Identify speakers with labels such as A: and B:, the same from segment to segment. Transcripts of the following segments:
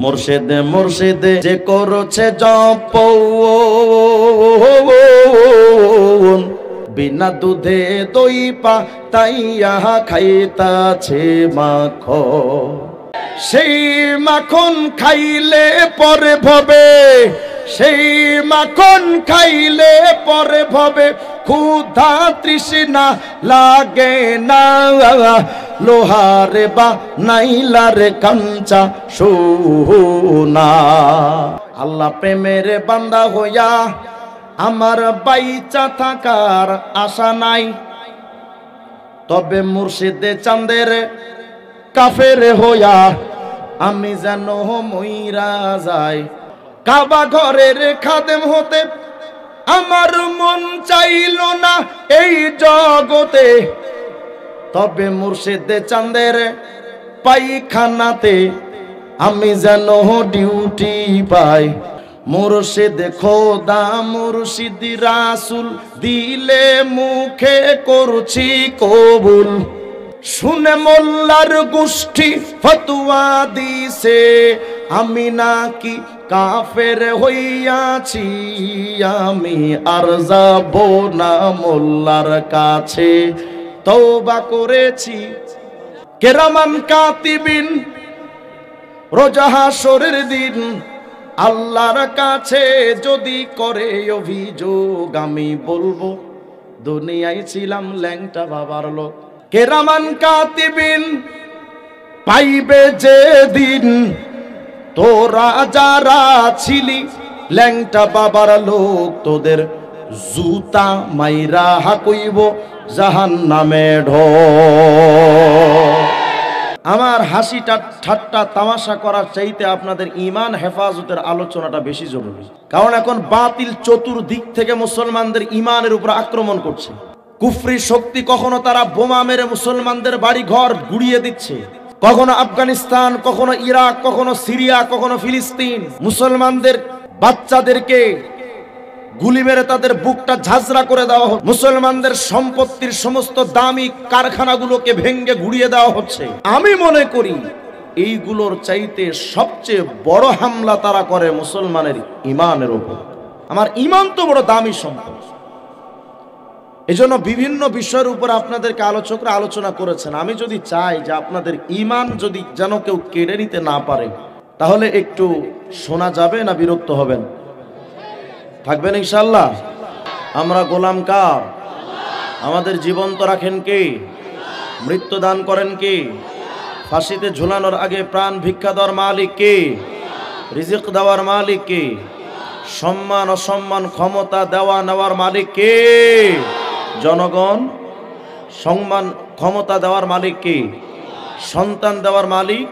A: মুর্শিদে মুর্শিদে যে করছে জপ বিনা দুধে দই পাতাইয়া খাইতাছে মাখন। সেই মাখন খাইলে পরে ভবে, সেই মাখন খাইলে পরে ভবে ক্ষুধা তৃষ্ণা লাগে না। লোহারে বা নাইলারে কাঞ্চা সোনা। আল্লাহ প্রেমের বান্দা হইয়া আমার বাইচা থাকার আশা নাই, তবে মুর্শিদে চাঁদের কাফের হইয়া আমি যেন মইরা যাই। কাবা ঘরের খাদেম হতে আমার মন চাইল না এই জগতে, তবে মুর্শিদে চাঁদের পায়খানাতে আমি যেন ডিউটি পাই। মুর্শিদ খোদা মুর্শিদ রাসূল দিলে মুখে করছি কবুল। শুনে মোল্লার গোষ্ঠী ফতোয়া দিছে আমি নাকি কাফের হইয়াছি। আমি আর যাব না মোল্লার কাছে, তওবা করেছি। কেরামান কাতিবিন রোজা হাসরের দিন আল্লাহর কাছে যদি করে অভিযোগ, আমি বলবো দুনিয়ায় ছিলাম ল্যাংটা বাবার লোক। কেরামান কাতিবিন পাইবে যেদিন তোরা যারা ছিলি ল্যাংটা বাবার লোক, তোদের জুতা মাইরা হাকইব জাহান্নামে ঢো। আমার হাসিটা ঠাট্টা তামাশা করার চাইতে আপনাদের ঈমান হেফাজতের আলোচনাটা বেশি জরুরি। কারণ এখন বাতিল চতুর্দিক থেকে মুসলমানদের ঈমানের উপর আক্রমণ করছে। কুফরি শক্তি কখনো তারা বোমা মেরে মুসলমানদের বাড়ি ঘর গুড়িয়ে দিচ্ছে, কখনো আফগানিস্তান, কখনো ইরাক, কখনো সিরিয়া, কখনো ফিলিস্তিন। মুসলমানদের বাচ্চাদেরকে গুলি মেরে তাদের বুকটা ঝাঁঝরা করে দেওয়া হচ্ছে। মুসলমানদের সম্পত্তির সমস্ত দামি কারখানাগুলোকে ভেঙ্গে গুড়িয়ে দেওয়া হচ্ছে। আমি মনে করি এইগুলোর চাইতে সবচেয়ে বড় হামলা তারা করে মুসলমানের ঈমানের উপর। আমার ঈমান তো বড় দামি সম্পদ। এজন্য বিভিন্ন বিষয়ের উপর আপনাদেরকে আলোচকরা আলোচনা করেছেন। আমি যদি চাই যে আপনাদের ঈমান যদি যেন কেউ কেড়ে নিতে না পারে, তাহলে একটু শোনা যাবে না বিরক্ত হবেন? থাকবেন ইনশাআল্লাহ? আমরা গোলাম কার? আমাদের জীবন তো রাখেন কে? মৃত্যু দান করেন কে? ফাঁসিতে ঝুলানোর আগে প্রাণ ভিক্ষা দেওয়ার মালিক কে? রিজিক দেওয়ার মালিক কে? সম্মান অসম্মান ক্ষমতা দেওয়া নেওয়ার মালিক কে? জনগণ। সম্মান ক্ষমতা দেওয়ার মালিক কে? সন্তান দেওয়ার মালিক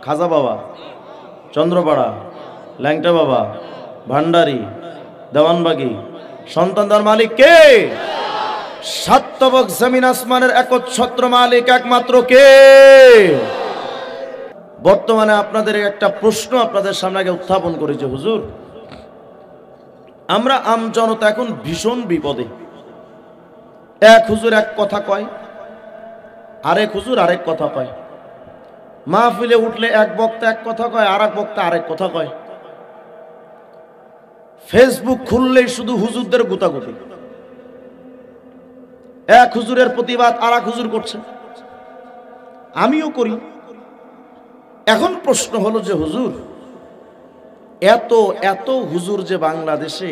A: খাজা বাবা, চন্দ্রপাড়া, ল্যাংটা বাবা, ভান্ডারী, দেওয়ানবাগী। সন্তান দেওয়ার মালিক কে? সাতবক জমিন আসমানের একচ্ছত্র মালিক একমাত্র কে? বর্তমানে আপনাদের একটা প্রশ্ন আপনাদের সামনে আগে উত্থাপন করি যে হুজুর, আমরা আমজনতা এখন ভীষণ বিপদে। এক হুজুর এক কথা কয়, আরেক হুজুর আরেক কথা কয়। মাহফিলে উঠলে এক বক্তা এক কথা কয়, আর এক বক্তা আরেক কথা কয়। ফেসবুক খুললেই শুধু হুজুরদের গুতাগুতি। এক হুজুরের প্রতিবাদ আর এক হুজুর করছে, আমিও করি। এখন প্রশ্ন হলো যে হুজুর, এত এত হুজুর যে বাংলাদেশে,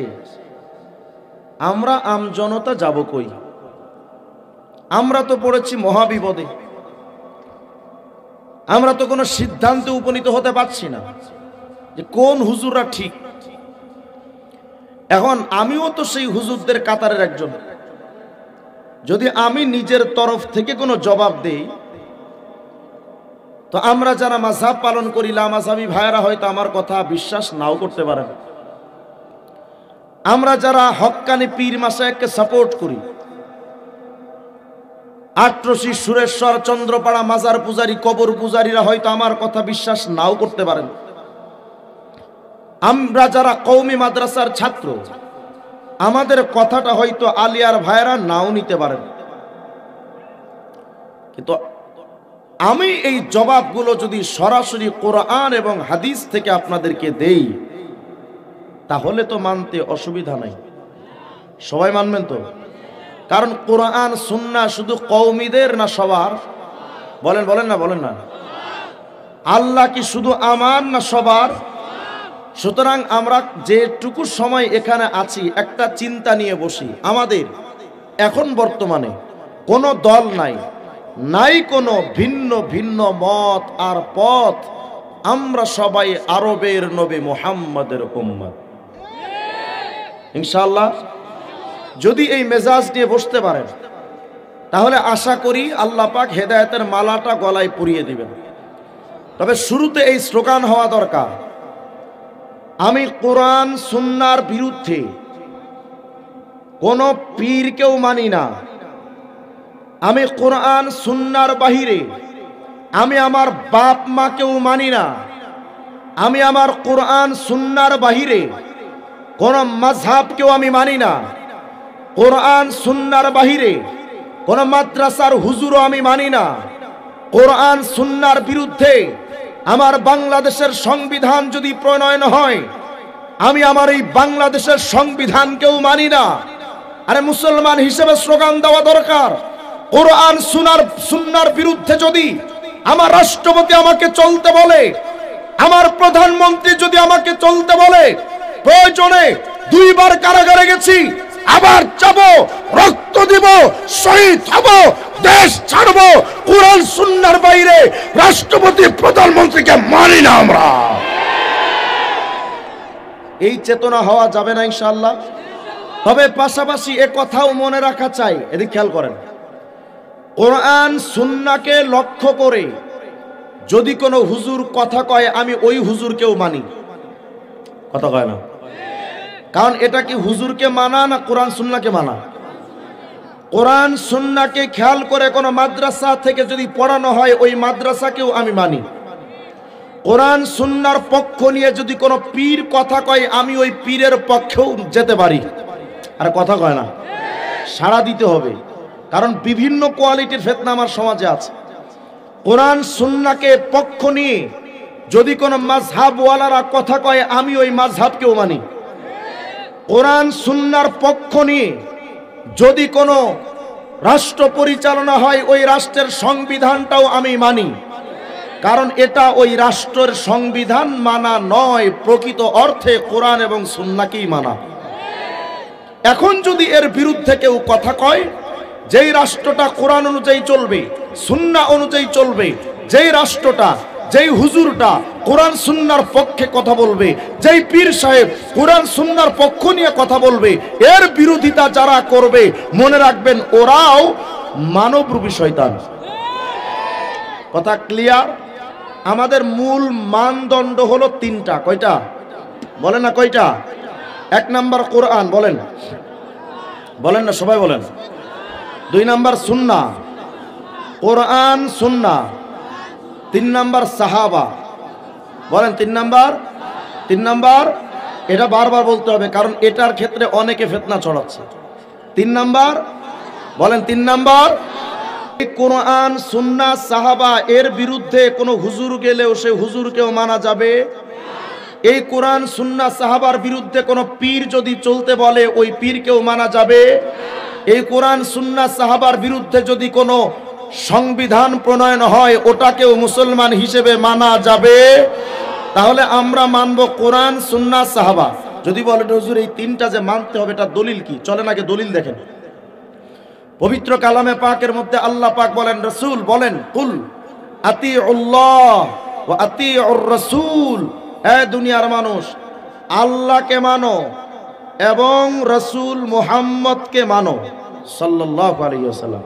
A: আমরা আমজনতা যাব কই? আমরা তো পড়েছি মহাবিপদে। আমরা তো কোনো সিদ্ধান্তে উপনীত হতে পারছি না যে কোন হুজুররা ঠিক। এখন আমিও তো সেই হুজুরদের কাতারের একজন। যদি আমি নিজের তরফ থেকে কোনো জবাব দেই, তো আমরা যারা মাযহাব পালন করি, লামাযহাবী ভাইয়েরা হয়তো আমার কথা বিশ্বাস নাও করতে পারেন। আমরা যারা হক্কানি পীর মাশায়েখকে সাপোর্ট করি, আট্রসি, সুরেশ্বর, চন্দ্রপাড়া মাজার পূজারী, কবর পূজারীরা হয়তো আমার কথা বিশ্বাস নাও করতে পারেন। আমরা যারা কওমি মাদ্রাসার ছাত্র, আমাদের কথাটা হয়তো আলিয়ার ভাইয়েরা নাও নিতে পারেন। কিন্তু আমি এই জবাবগুলো যদি সরাসরি কোরআন এবং হাদিস থেকে আপনাদেরকে দেই, তাহলে তো মানতে অসুবিধা নাই। সবাই মানবেন তো? কারণ কোরআন সুন্নাহ শুধু কওমিদের না সবার? বলেন বলেন না, বলেন না। আল্লাহ কি শুধু আমার না সবার? সুতরাং আমরা যেটুকু সময় এখানে আছি একটা চিন্তা নিয়ে বসি, আমাদের এখন বর্তমানে কোনো দল নাই, নাই কোনো ভিন্ন ভিন্ন মত আর পথ, আমরা সবাই আরবের নবী মুহাম্মদের উম্মত। ইনশাআল্লাহ যদি এই মেজাজ নিয়ে বসতে পারেন, তাহলে আশা করি আল্লাহ পাক হেদায়েতের মালাটা গলায় পরিয়ে দিবেন। তবে শুরুতে এই স্লোগান হওয়া দরকার, আমি কোরআন সুন্নাহর বিরুদ্ধে কোন পীরকেও মানি না। আমি কোরআন সুন্নাহর বাহিরে আমি আমার বাপ মাকেও মানি না। আমি আমার কোরআন সুন্নাহর বাহিরে কোন মাযহাবকেও আমি মানি না। কোরআন সুন্নাহর বাহিরে কোন মাদ্রাসার হুজুরও আমি মানি না। কোরআন সুন্নাহর বিরুদ্ধে আমার বাংলাদেশের সংবিধান যদি প্রণয়ন হয়, আমি আমার এই বাংলাদেশের সংবিধানকেও মানি না। আরে মুসলমান হিসেবে স্লোগান দেওয়া দরকার, কোরআন সুন্নাহর বিরুদ্ধে যদি আমার রাষ্ট্রপতি আমাকে চলতে বলে, আমার প্রধানমন্ত্রী যদি আমাকে চলতে বলে, প্রয়োজনে 2 বার কারাগারে গেছি, আবার যাব, রক্ত দিব, শহীদ হব, দেশ ছাড়ব, কোরআন সুন্নাহর বাইরে রাষ্ট্রপতি প্রধানমন্ত্রীকে মানি না আমরা। এই চেতনা হওয়া যাবে না ইনশাআল্লাহ। তবে পাশাপাশি এ কথাও মনে রাখা চাই, এদিকে খেয়াল করেন, কোরআন সুন্নাহকে লক্ষ্য করে যদি কোনো হুজুর কথা কয়, আমি ওই হুজুরকেও মানি। কথা কয় না? কারণ এটা কি হুজুরকে মানা না কোরআন সুন্নাহকে মানা? কোরআন সুন্নাহকে খেয়াল করে কোনো মাদ্রাসা থেকে যদি পড়ানো হয়, ওই মাদ্রাসাকেও আমি মানি। কোরআন সুন্নাহর পক্ষ নিয়ে যদি কোনো পীর কথা কয়, আমি ওই পীরের পক্ষেও যেতে পারি। আর কথা কয় না, সাড়া দিতে হবে, কারণ বিভিন্ন কোয়ালিটির ফিতনা আমার সমাজে আছে। কোরআন সুন্নাহকে পক্ষ নিয়ে যদি কোনো মাযহাবওয়ালারা কথা কয়, আমি ওই মাযহাবকেও মানি। কোরআন সুন্নাহর পক্ষ নিয়ে যদি কোনো রাষ্ট্র পরিচালনা হয়, ওই রাষ্ট্রের সংবিধানটাও আমি মানি, কারণ এটা ওই রাষ্ট্রের সংবিধান মানা নয়, প্রকৃত অর্থে কোরআন এবং সুন্নাহকেই মানা। এখন যদি এর বিরুদ্ধে কেউ কথা কয়, যেই রাষ্ট্রটা কোরআন অনুযায়ী চলবে, সুন্নাহ অনুযায়ী চলবে, যেই রাষ্ট্রটা, যেই হুজুরটা কোরআন সুন্নাহর পক্ষে কথা বলবে, যেই পীর সাহেব কোরআন সুন্নাহর পক্ষ নিয়ে কথা বলবে, এর বিরোধিতা যারা করবে, মনে রাখবেন ওরাও মানবরূপী শয়তান। কথা ক্লিয়ার? আমাদের মূল মানদণ্ড হলো 3টা। কয়টা বলেন না? কয়টা? 1 নাম্বার কোরআন, বলেন বলেন না, সবাই বলেন। 2 নাম্বার সুন্নাহ, কোরআন সুন্নাহ। 3 নাম্বার সাহাবা, বলেন 3 নাম্বার। 3 নাম্বার, এটা বারবার বলতে হবে, কারণ এটার ক্ষেত্রে অনেকে ফিতনা ছড়াচ্ছে। 3 নাম্বার, বলেন 3 নাম্বার। কোরআন সুন্নাহ সাহাবা এর বিরুদ্ধে কোনো হুজুর গেলেও সে হুজুরকেও মানা যাবে। এই কোরআন সুন্নাহ সাহাবার বিরুদ্ধে কোনো পীর যদি চলতে বলে, ওই পীরকেও মানা যাবে। এই কোরআন সুন্নাহ সাহাবার বিরুদ্ধে যদি কোনো সংবিধান প্রণয়ন হয়, ওটাকেও মুসলমান হিসেবে মানা যাবে। তাহলে আমরা মানব কোরআন সুন্নাহ সাহাবা। যদি বলে হুজুর এই 3টা যে মানতে হবে, এটা দলিল কি? চলেন আগে দলিল দেখেন। পবিত্র কালামে পাকের মধ্যে আল্লাহ পাক বলেন, রাসূল বলেন, কুল আতিউল্লাহ ওয়া আতিউর রাসূল, এ দুনিয়ার মানুষ, আল্লাহকে মানো এবং রাসূল মুহাম্মদকে মানো সাল্লাল্লাহু আলাইহি ওয়াসাল্লাম।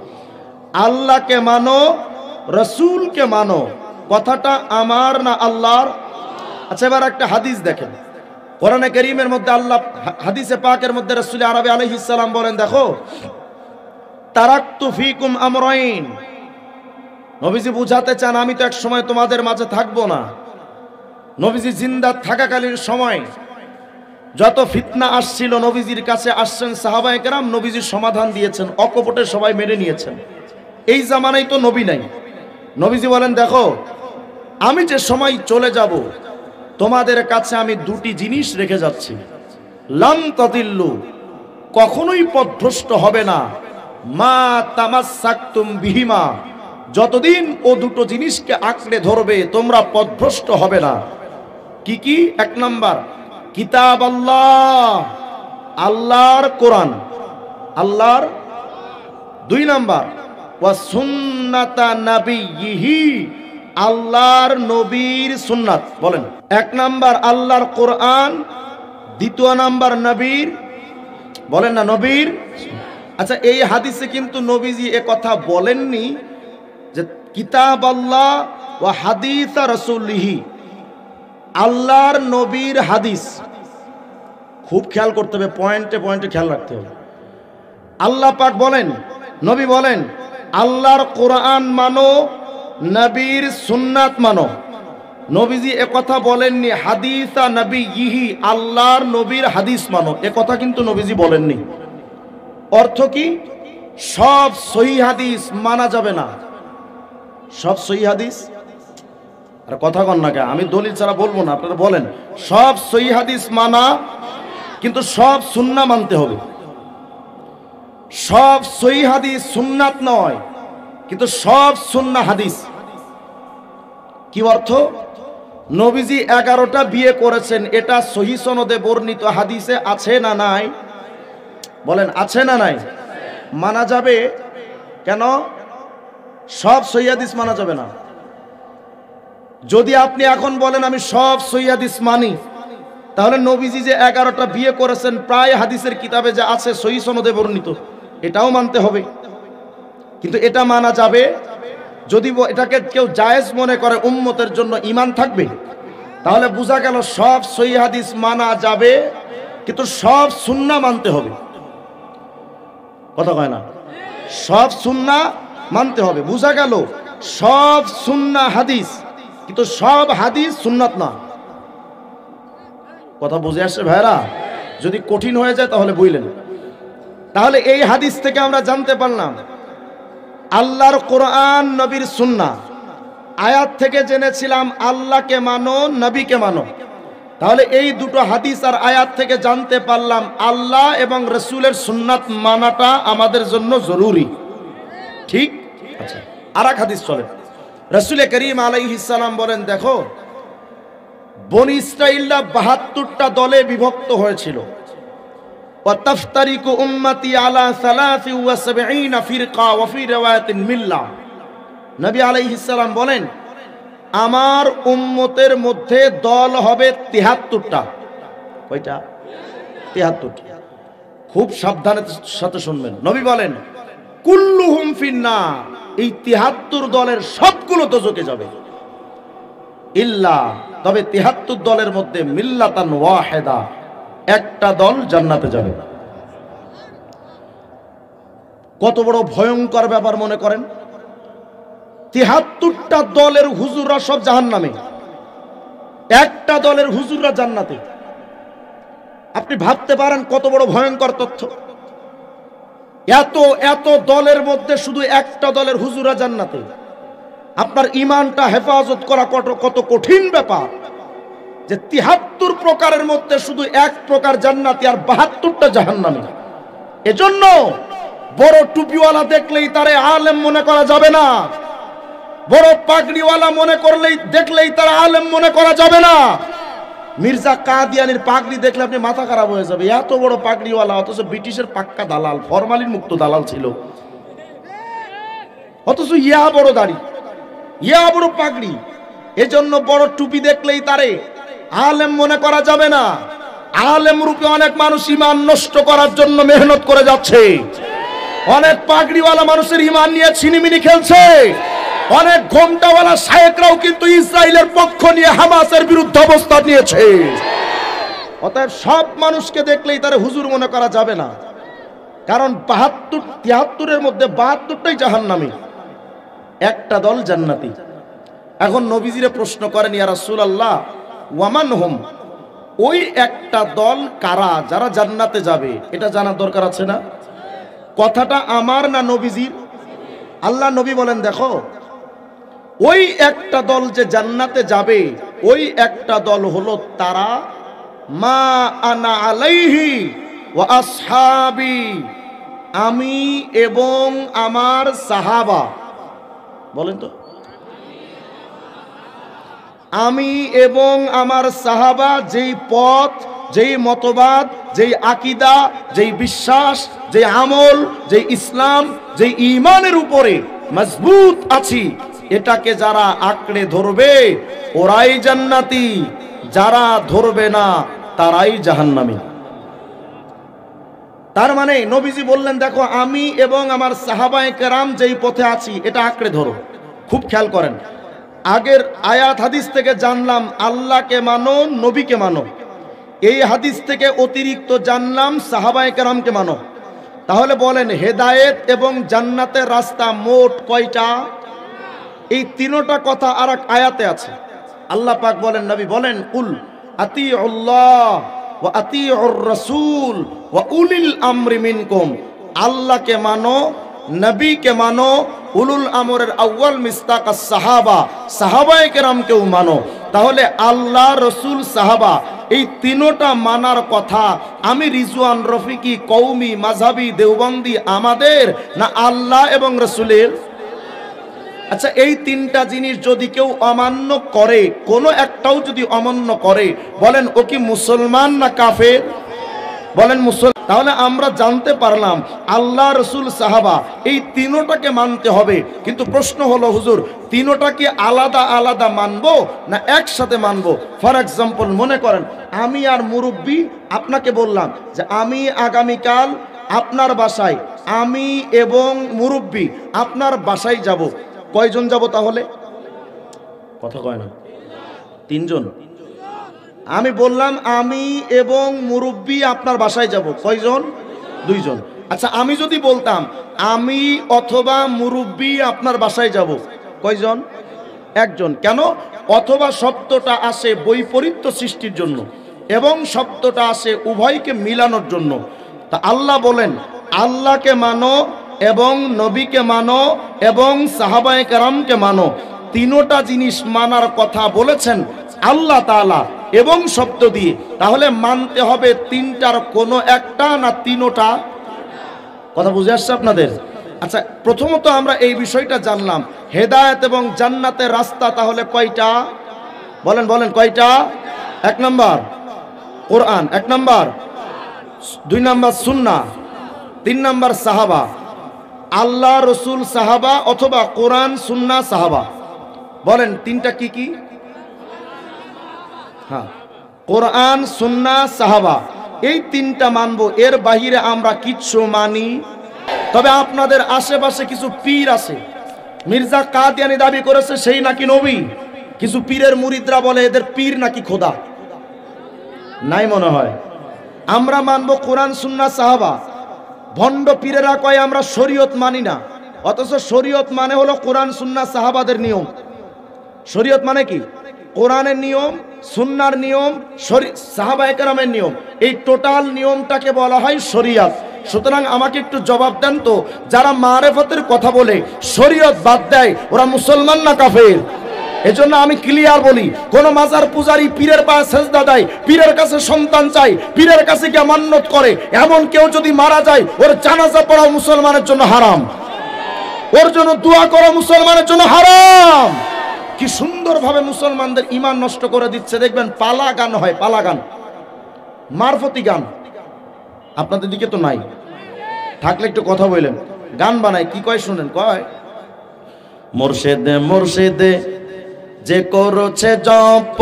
A: আল্লাহকে মানো, রাসূলকে মানো। কথাটা আমার না আল্লাহর? আচ্ছা, এবার একটা হাদিস দেখেন। কোরআনে কারীমের মধ্যে আল্লাহ হাদিসে পাকের মধ্যে রাসূল আরবি আলাইহিস সালাম বলেন, দেখো, তারাকতু ফিকুম আমরাইন। নবীজি বুঝাতে চান, আমি তো এক সময় তোমাদের মাঝে থাকবো না। নবীজি জিন্দা থাকাকালীন সময় যত ফিতনা আসছিল, নবীজির কাছে আসছেন সাহাবায়ে কেরাম, নবীজি সমাধান দিয়েছেন, অকপটে সবাই মেনে নিয়েছেন। এই জামানায় তো নবী নাই, নবীজি বলেন, দেখো আমি যে সময় চলে যাব তোমাদের কাছে আমি দুটি জিনিস রেখে যাচ্ছি, লাম তাদিল্লু, কখনোই পথভ্রষ্ট হবে না, মা তামাসসাকতুম বিহিমা, যতদিন ও দুটো জিনিসকে আঁকড়ে ধরবে তোমরা পথভ্রষ্ট হবে না। কি কি? এক নাম্বার কিতাব আল্লাহ, আল্লাহর কোরআন, আল্লাহর। দুই নাম্বার ওয়া সুন্নাতা নাবিয়িহি, আল্লাহর নবীর সুন্নাত। বলেন, এক নাম্বার আল্লাহর কোরআন, দ্বিতীয় নাম্বার নবীর, বলেন না নবীর। আচ্ছা, এই হাদিসে কিন্তু নবীজি এ কথা বলেননি যে কিতাব আল্লাহ ওয়া হাদিস রাসূলিহি, আল্লাহর নবীর হাদিস। খুব খেয়াল করতে হবে, পয়েন্টে পয়েন্টে খেয়াল রাখতে হবে। আল্লাহ পাক বলেন, নবী বলেন আল্লাহর কোরআন মানো, নবীর সুন্নাত মানো। নবীজি এ কথা বলেননি হাদিসা নবিয়িহি, আল্লাহর নবীর হাদিস মানো, এ কথা কিন্তু নবীজি বলেননি। অর্থ কি? সব সহিহ হাদিস মানা যাবে না। সব সহিহ হাদিস, আর কথা কন না কে, আমি দলিল ছাড়া বলবো না, আপনারা বলেন। সব সহিহ হাদিস মানা, কিন্তু সব সুন্নাহ মানতে হবে। সব সহিহ হাদিস সুন্নাত নয়, কিন্তু সব সুন্নাহ হাদিস। কি অর্থ? নবীজি 11টা বিয়ে করেছেন, এটা সহিহ সনদে বর্ণিত হাদিসে আছে না নাই? বলেন, আছে না নাই? মানা যাবে কেন? সব সহিহ হাদিস মানা যাবে না। যদি আপনি এখন বলেন আমি সব সহিহ হাদিস মানি, তাহলে নবীজি যে 11টা বিয়ে করেছেন প্রায় হাদিসের কিতাবে যা আছে সহিহ সনদে বর্ণিত, এটাও মানতে হবে। কিন্তু এটা মানা যাবে যদি এটাকে কেউ জায়েজ মনে করে, উম্মতের জন্য ঈমান থাকবে। তাহলে বোঝা গেল সব সহিহ হাদিস মানা যাবে, কিন্তু সব সুন্নাহ মানতে হবে। কথা কয় না? সব সুন্নাহ মানতে হবে। বোঝা গেল সব সুন্নাহ হাদিস, কিন্তু সব হাদিস সুন্নাত না। কথা বুঝে আসছে ভাইরা? যদি কঠিন হয়ে যায় তাহলে বুঝলেন। তাহলে এই হাদিস থেকে আমরা জানতে পারলাম আল্লাহর কোরআন, নবীর সুন্নাহ। আয়াত থেকে জেনেছিলাম আল্লাহকে মানো, নবীকে মানো। তাহলে এই দুটো হাদিস আর আয়াত থেকে জানতে পারলাম আল্লাহ এবং রাসূলের সুন্নাত মানাটা আমাদের জন্য জরুরি। ঠিক? আচ্ছা, আর এক হাদিস চলে। রাসূল করিম আলাইহিস সালাম বলেন, দেখো বনি ইসরাঈলরা ৭২টা দলে বিভক্ত হয়েছিল। ওয়া তাফতারিকু উম্মতি আলা ৭৩ ফিরকা ওয়া ফি রিওয়ায়াতিন মিল্লাহ। নবী আলাইহিস সালাম বলেন আমার উম্মতের মধ্যে দল হবে ৭৩টা। কয়টা? ৭৩টা। খুব সাবধানের সাথে শুনবেন। নবী বলেন কুল্লুহুম ফিন্নার, এই ৭৩ দলের সবগুলো দোজখে যাবে, ইল্লা, তবে ৭৩ দলের মধ্যে মিল্লাতান ওয়াহিদা, একটা দল জান্নাতে যাবে। কত বড় ভয়ঙ্কর ব্যাপার মনে করেন। ৭৩টা দলের হুজুররা সব জাহান্নামে, একটা দলের হুজুররা জান্নাতে। আপনি ভাবতে পারেন কত বড় ভয়ঙ্কর তথ্য। এত এত দলের মধ্যে শুধু একটা দলের হুজুররা জান্নাতে। আপনার ঈমানটা হেফাজত করা কত কঠিন ব্যাপার যে ৭৩ প্রকারের মধ্যে শুধু এক প্রকার জান্নাতি আর ৭২টা জাহান্নামী। এজন্য বড় টুপিওয়ালা দেখলেই তারে আলেম মনে করা যাবে না, বড় পাগড়িওয়ালা দেখলেই তারা আলেম মনে করা যাবে না। মির্জা কাদিয়ানির পাগড়ি দেখলে আপনি মাথা খারাপ হয়ে যাবে, এত বড় পাগড়িওয়ালা, অথচ ব্রিটিশের পাক্কা দালাল, ফরমালিন মুক্ত দালাল ছিল। অথচ ইয়া বড় দাড়ি, ইয়া বড় পাগড়ি। এজন্য বড় টুপি দেখলেই তারে আলেম মনে করা যাবে না। আলেম রূপে অনেক মানুষ ঈমান নষ্ট করার জন্য মেহনত করে যাচ্ছে। অনেক পাগড়িওয়ালা মানুষের ঈমান নিয়ে ছিনিমিনি খেলছে। অনেক ঘোমটাওয়ালা শায়েখরাও কিন্তু ইসরায়েলের পক্ষ নিয়ে হামাসের বিরুদ্ধে অবস্থান নিয়েছে। অতএব সব মানুষকে দেখলেই তারে হুজুর মনে করা যাবে না, কারণ ৭৩-৭৩-এর মধ্যে ৭২টাই জাহান্নামী, একটা দল জান্নাতি। এখন নবীজিরে প্রশ্ন করেন, ইয়া রাসূলুল্লাহ ওয়ামান হুম, ওই একটা দল কারা যারা জান্নাতে যাবে, এটা জানার দরকার আছে না? কথাটা আমার না নবীজির? আল্লাহ নবী বলেন, দেখো ওই একটা দল যে জান্নাতে যাবে, ওই একটা দল হলো তারা মা আনা আলাইহি ওয়া আসহাবি, আমি এবং আমার সাহাবা। বলেন তো, আমি এবং আমার সাহাবা যেই পথ, যেই মতবাদ, যেই আকীদা, যেই বিশ্বাস, যেই আমল, যেই ইসলাম, যেই ঈমানের উপরে মজবুত আছি, এটাকে যারা আঁকড়ে ধরবে ওরাই জান্নাতি, যারা ধরবে না তারাই জাহান্নামী। তার মানে নবীজি বললেন, দেখো আমি এবং আমার সাহাবায়ে কেরাম যেই পথে আছি এটা আঁকড়ে ধরো। খুব খেয়াল করেন, আগের আয়াত হাদিস থেকে জানলাম আল্লাহকে মানো, নবীকে মানো। এই হাদিস থেকে অতিরিক্ত জানলাম সাহাবায়ে কেরামকে মানো। তাহলে বলেন, হেদায়েত এবং জান্নাতের রাস্তা মোট কয়টা? এই তিনটা কথা আর এক আয়াতে আছে। আল্লাহ পাক বলেন, নবী বলেন, কুল আতিউল্লাহ ওয়া আতিউর রাসূল ওয়া উলিল আমরি মিনকুম। আল্লাহকে মানো, নবীকে মানো, উলুল আমরের আউয়াল মিস্তাক সাহাবা, সাহাবায়ে কেরামকেও মানো। তাহলে আল্লাহ, রসুল, সাহাবা এই তিনটা মানার কথা আমি রিজওয়ান, রফিকি, কওমি, মাযহাবি, দেওবন্দি আমাদের, না আল্লাহ এবং রসুলের? আচ্ছা, এই তিনটা জিনিস যদি কেউ অমান্য করে, কোনো একটাও যদি অমান্য করে, বলেন ও কি মুসলমান না কাফের? বলেন মুসলমান। তাহলে আমরা জানতে পারলাম আল্লাহ, রসুল, সাহাবা এই তিনটাকে মানতে হবে। কিন্তু প্রশ্ন হলো, হুজুর তিনটাকে আলাদা আলাদা মানবো না একসাথে মানবো? ফর এক্সাম্পল, মনে করেন আমি আর মুরব্বি আপনাকে বললাম যে আমি আগামীকাল আপনার বাসায়, আমি এবং মুরব্বি আপনার বাসায় যাব। কয়জন যাব তাহলে? কথা কয় না, তিনজন। আমি বললাম আমি এবং মুরব্বি আপনার বাসায় যাব, কয়জন? দুইজন। আচ্ছা, আমি যদি বলতাম আমি অথবা মুরব্বি আপনার বাসায় যাব, কয়জন? একজন। কেন? অথবা শব্দটা আসে বৈপরীত্য সৃষ্টির জন্য এবং শব্দটা আসে উভয়কে মিলানোর জন্য। তা আল্লাহ বলেন, আল্লাহকে মানো এবং নবীকে মানো এবং সাহাবায়ে কেরামকে মানো। তিনটা জিনিস মানার কথা বলেছেন আল্লাহ তাআলা এবং শব্দ দিয়ে। তাহলে মানতে হবে তিনটার কোনো একটা না তিনটা? কথা বুঝে আসছে আপনাদের? আচ্ছা, প্রথমত আমরা এই বিষয়টা জানলাম, হেদায়েত এবং জান্নাতের রাস্তা তাহলে কয়টা? বলেন বলেন, কয়টা? এক নাম্বার কোরআন, এক নাম্বার, দুই নাম্বার সুন্নাহ, তিন নাম্বার সাহাবা। আল্লাহ, রসুল, সাহাবা অথবা কোরআন, সুন্নাহ, সাহাবা। বলেন তিনটা কি কি? হ্যাঁ, কোরআন, সুন্নাহ, সাহাবা, এই তিনটা মানবো। এর বাহিরে আমরা কিচ্ছু মানি। তবে আপনাদের আশেপাশে কিছু পীর আছে, মির্জা কাদিয়ানি দাবি করেছে সেই নাকি নবী। কিছু পীরের মুরিদরা বলে এদের পীর নাকি খোদা। নাই মনে হয়। আমরা মানবো কোরআন, সুন্নাহ, সাহাবা। ভণ্ড পীরেরা কয় আমরা শরীয়ত মানি না, অথচ শরীয়ত মানে হলো কোরআন, সুন্নাহ, সাহাবাদের নিয়ম। শরীয়ত মানে কি? কোরআনের নিয়ম, সুন্নাহর নিয়ম, সাহাবায়ে কেরামের নিয়ম। এই টোটাল নিয়মটাকে বলা হয় শরীয়ত। সুতরাং আমাকে একটু জবাব দেন তো, যারা মারেফতের কথা বলে শরীয়ত বাদ দেয়, ওরা মুসলমান না কাফের? এজন্য আমি ক্লিয়ার বলি, কোন মাজার পূজারী পীরের পায়ে সেজদা দেয়, পীরের কাছে সন্তান চাই, পীরের কাছে গিয়ে মান্নত করে, এমন কেউ যদি মারা যায়, ওর জানাজা পড়া মুসলমানের জন্য হারাম, ওর জন্য দোয়া করা মুসলমানের জন্য হারাম। কি সুন্দরভাবে মুসলমানদের ঈমান নষ্ট করে দিচ্ছে। দেখবেন পালা গান হয়, পালা গান, মারফতি গান। আপনাদের দিকে তো নাই, থাকলে একটু কথা বললেন। গান বানায়, কি কয় শুনেন, কয় মুর্শিদে মুর্শিদে যে করছে জপ,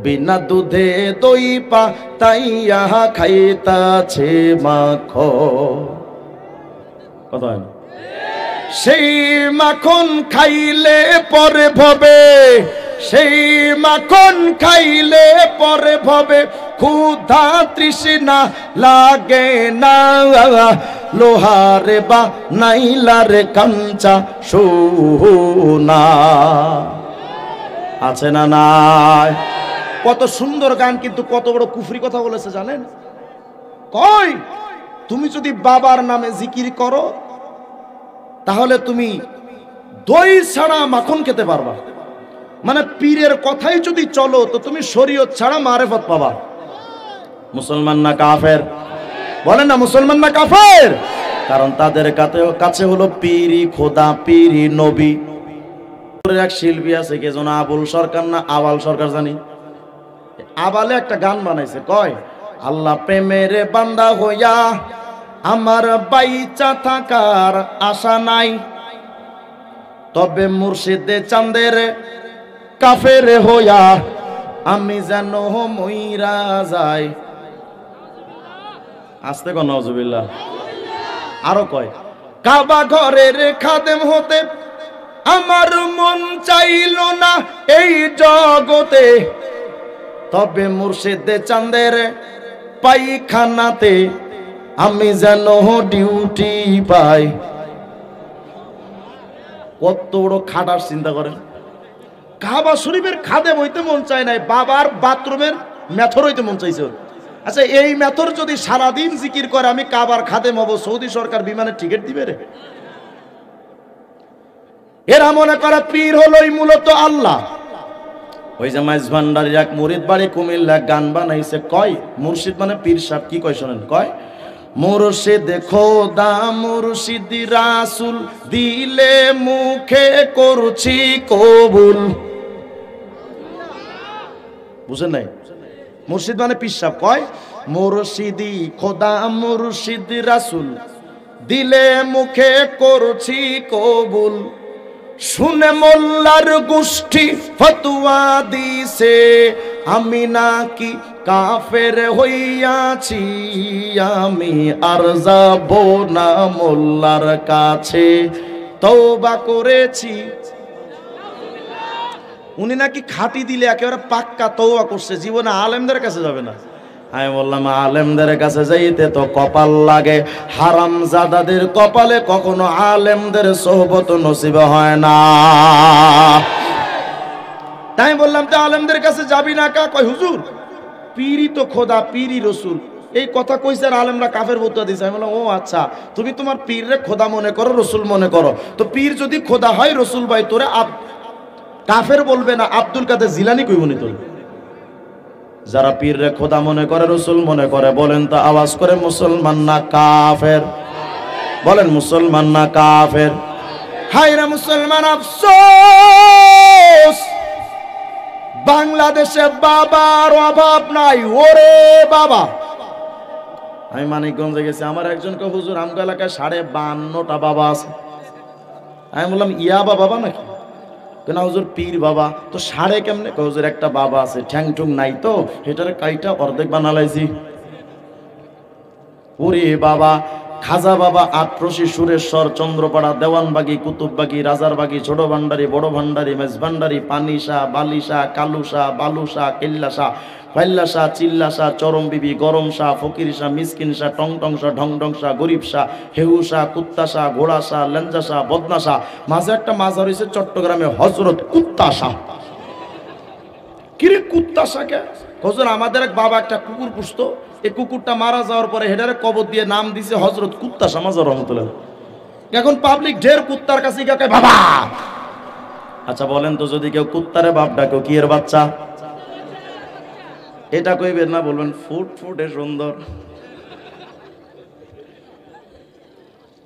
A: বিনা দুধে দই পাতাইয়া খাইতাছে মাখো। কথা হয় না? সেই মাখন খাইলে পরে ভবে, সেই মাখন খাইলে পরে ভবে, ক্ষুধা তৃষ্ণা লাগে না, লোহারে বা নাইলারে কাঞ্চা সোনা। আছে না নাই? কত সুন্দর গান, কিন্তু কত বড় কুফরি কথা বলেছে জানেন? কই তুমি যদি বাবার নামে জিকির করো, তাহলে তুমি দই ছাড়া মাখন খেতে পারবা। মানে পীরের কথাই যদি চলো তো তুমি শরীয়ত ছাড়া মারেফত পাবা। মুসলমান না কাফের? বলেন না মুসলমান না কাফের? কারণ তাদের কাছে হলো পীরই খোদা, পীরই নবী। এক শিল্পী আছে কে যেন আবুল সরকার না আবাল সরকার জানি, আবালে একটা গান বানাইছে, কয় আল্লাহ প্রেমের বান্দা হইয়া আমার বাইচা থাকার আশা নাই, তবে মুর্শিদে চাঁদের কাফের হইয়া আমি যেন মইরা যাই। আস্তে কর নাউজুবিল্লাহ। আরো কয় কাবা ঘরের খাদেম হতে আমার মন চাইল না এই জগতে, তবে মুর্শিদে চাঁদের পায়খানাতে আমি যেন ডিউটি পাই। কত বড় খাটার চিন্তা করেন। কাবা শরীফের খাদেম হইতে মন চায় নাই, বাবার বাথরুমের মেথর হইতে মন চাইছে। আচ্ছা এই মেথর যদি সারাদিন জিকির করে আমি কাবার খাদেম হব, সৌদি সরকার বিমানের টিকিট দিবে রে? এরা মনে করে পীর হলোই মূলত আল্লাহ। ওই যে মাইজ ভান্ডারীর এক মুরিদ বাড়ি কুমিল্লা গান বানাইছে, কয় মুর্শিদ মানে পীর সাহেব। কি কয় শোনেন, কয় মুর্শিদ খোদা মুর্শিদ রাসূল দিলে মুখে করছি কবুল। বুঝেন নাই? মুর্শিদ মানে পীর সাহেব। কয় মুর্শিদি খোদা মুর্শিদ রাসূল দিলে মুখে করছি কবুল, শুনে মোল্লার গোষ্ঠী ফতোয়া দিছে আমি নাকি কাফের হইয়াছি, আমি আর যাব না মোল্লার কাছে তওবা করেছি। উনি নাকি খাঁটি দিলে একেবারে পাক্কা তওবা করছে, জীবনে আলেমদের কাছে যাবে না। আমি বললাম আলেমদের কাছে যাইতে তো কপাল লাগে, হারামজাদাদের কপালে কখনো আলেমদের সোহবত নসিব হয় না। তাই বললাম তো আলেমদের কাছে যাবি না কা? কয় হুজুর পীরই তো খোদা, পীরই রসুল, এই কথা কইছে আর আলেমরা কাফের বলতে দিছে। আমি বললাম ও আচ্ছা, তুমি তোমার পীররে খোদা মনে করো, রসুল মনে করো, তো পীর যদি খোদা হয় রসুল ভাই তোরে কাফের বলবে না, আব্দুল কাদের জিলানি কইবনি তোর? যারা পীররে খোদা মনে করে, রসুল মনে করে, বলেন তো আওয়াজ করে মুসলমান না কাফের? বলেন মুসলমান না কাফের? হায় রে মুসলমান আফসোস, বাংলাদেশে বাবার অভাব নাই। ওরে বাবা, আমি মানিকগঞ্জে গেছি, আমার একজনকে হুজুর আমগো এলাকায় 52টা বাবা আছে। আমি বললাম ইয়াবা বাবা নাকি? কেন হুজুর পীর বাবা। তো 5.5 কেমনে? হুজুর একটা বাবা আছে, ঠ্যাং ঠুং নাই তো এটারে কাইটা অর্ধেক বানালাইছি। ওরে বাবা, খাজা বাবা, আটরশি, সুরেশ্বর, চন্দ্রপাড়া, দেওয়ানবাগি, কুতুববাগি, রাজারবাগি, ছোট ভান্ডারি, বড় ভান্ডারি, মেজ ভান্ডারি, পানিশা, বালিশা, কালুশা, বালুশা, কেল্লাশা, ফাইল্লাশা, চিল্লাশা, চরম বিবি, গরম শাহ, ফকির শাহ, মিসকিন শাহ, টং টং শাহ, ঢং ঢং শাহ, গরিব শাহ, হেহু শাহ, কুত্তা শাহ, ঘোড়া শাহ, লেঞ্জা শাহ, বদনা শাহ। মাঝে একটা মাজার হয়েছে চট্টগ্রামে, হজরত কুত্তা শাহ। কিরে কুত্তা শাহকে? হুজুর আমাদের এক বাবা একটা কুকুর পুষতো, এই কুকুরটা মারা যাওয়ার পরে হেডারে কবর দিয়ে নাম দিছে হজরত কুত্তা শাহ মাজার রহমতুল্লাহ। এখন পাবলিক ঢের কুত্তার কাছে গিয়ে বাবা। আচ্ছা বলেন তো, যদি কেউ কুত্তারে বাপ ডাকেও কি এর বাচ্চা? এটা কইবেন না, বলবেন ফুট ফুটে সুন্দর।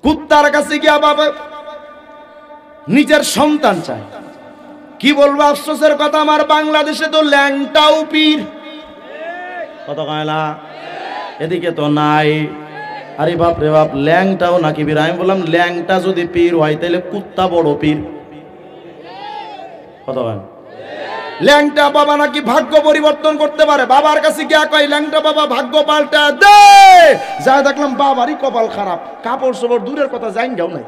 A: কুত্তার কাছে গিয়া বাবা নিজের সন্তান চায়। কি বলবো আফসোসের কথা, আমার বাংলাদেশে তো ল্যাংটাও পীর। কত কয়লা এদিকে তো নাই। আরে বাপ রে বাপ, ল্যাংটাও নাকি পীর? আমি বললাম ল্যাংটা যদি পীর হয় তাহলে কুত্তা বড় পীর। কত কয়? ল্যাংটা বাবা নাকি ভাগ্য পরিবর্তন করতে পারে। বাবার কাছে গিয়া কয় ল্যাংটা বাবা ভাগ্য পাল্টা দে। যা দেখলাম বাবারই কপাল খারাপ, কাপড় চোপড় দূরের কথা যাইন যাও নাই।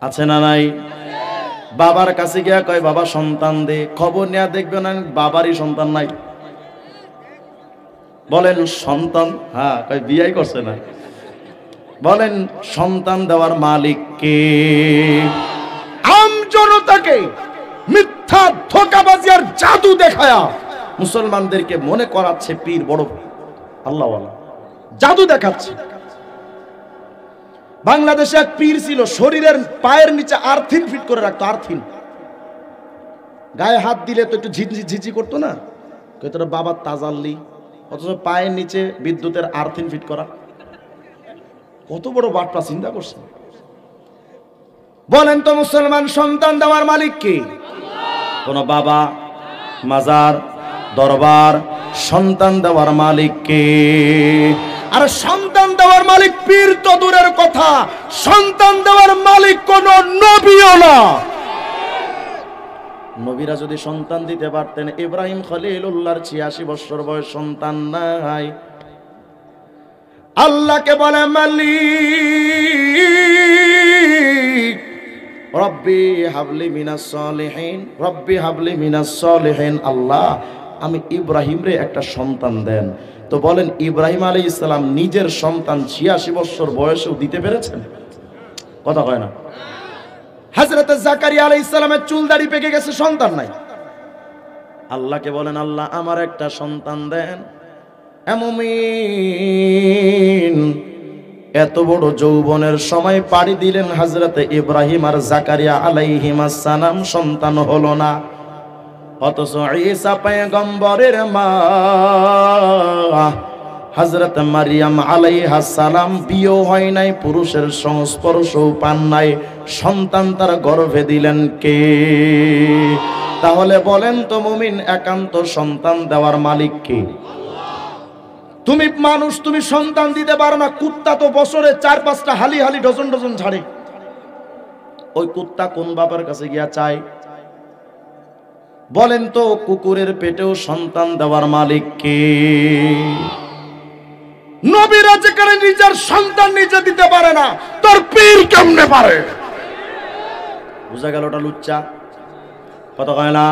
A: আছে না নাই? বাবার কাছে গিয়া কয় বাবা সন্তান দে, খবর নেয়া দেখবে না বাবারই সন্তান নাই। বলেন সন্তান, হ্যাঁ কয় বিয়াই করছে না। বলেন সন্তান দেওয়ার মালিক কে? আম জনতাকে মিথ্যা ধোঁকাবাজি আর জাদু দেখায়া মুসলমানদেরকে মনে করাচ্ছে পীর বড় আল্লাহওয়ালা, জাদু দেখাচ্ছে। বাংলাদেশে এক পীর ছিল, শরীরের পায়ের নিচে আর্থিন ফিট করে রাখতো, আর্থিন। গায়ে হাত দিলে তো একটু ঝিঝি করতো না, তোরা বাবার তাজাল্লি, অথচ পায়ের নিচে বিদ্যুতের আর্থিন ফিট করা। কত বড় বাটপা, চিন্তা করছে। বলেন তো মুসলমান সন্তান দেওয়ার মালিক কে? কোন বাবা, মাজার, দরবার? সন্তান দেওয়ার মালিক কে? আর সন্তান দেওয়ার মালিক পীর তো দূরের কথা, সন্তান দেওয়ার মালিক কোন নবীও না। নবীরা যদি সন্তান দিতে পারতেন, ইব্রাহিম খলিলুল্লাহর 86 বছর বয়স, সন্তান নাই। আল্লাহকে বলে মালিক রব্বি হাবলি মিনাস সলিহিন, রব্বি হাবলি মিনাস সলিহিন। আল্লাহ আমি ইব্রাহিম রে একটা সন্তান দেন। তো বলেন ইব্রাহিম আলাইহিস সালাম নিজের সন্তান 86 বছর বয়সেও দিতে পেরেছেন? কথা কয় না। হযরত জাকারিয়া আলাইহিস সালামের চুল দাড়ি পেকে গেছে, সন্তান নাই। আল্লাহকে বলেন আল্লাহ আমার একটা সন্তান দেন। মুমিন এত বড় যৌবনের সময় পাড়ি দিলেন হযরত ইব্রাহিম আর জাকারিয়া আলাইহিমাস সালাম, সন্তান হলো না। অথচ ঈসা পয়গম্বরের মা হযরত মারিয়াম আলাইহাস সালাম বিয়ে হয় নাই, পুরুষের সংস্পর্শও পান নাই, সন্তান তার গর্ভে দিলেন কে? তাহলে বলেন তো মুমিন একান্ত সন্তান দেওয়ার মালিক কে? তুমি মানুষ, তুমি সন্তান দিতে পারো না। কুত্তা তো বছরে 4-5টা হালি হালি ডজন ডজন ছাড়ে। ওই কুত্তা কোন বাবার কাছে গিয়া চায়? বলেন তো কুকুরের পেটেও সন্তান দেওয়ার মালিক কে? নবীরা যেখানে নিজের সন্তান নিজে দিতে পারে না, তোর পীর কেমনে পারে? বুঝা গেল ওটা লুচ্চা, কথা কয় না।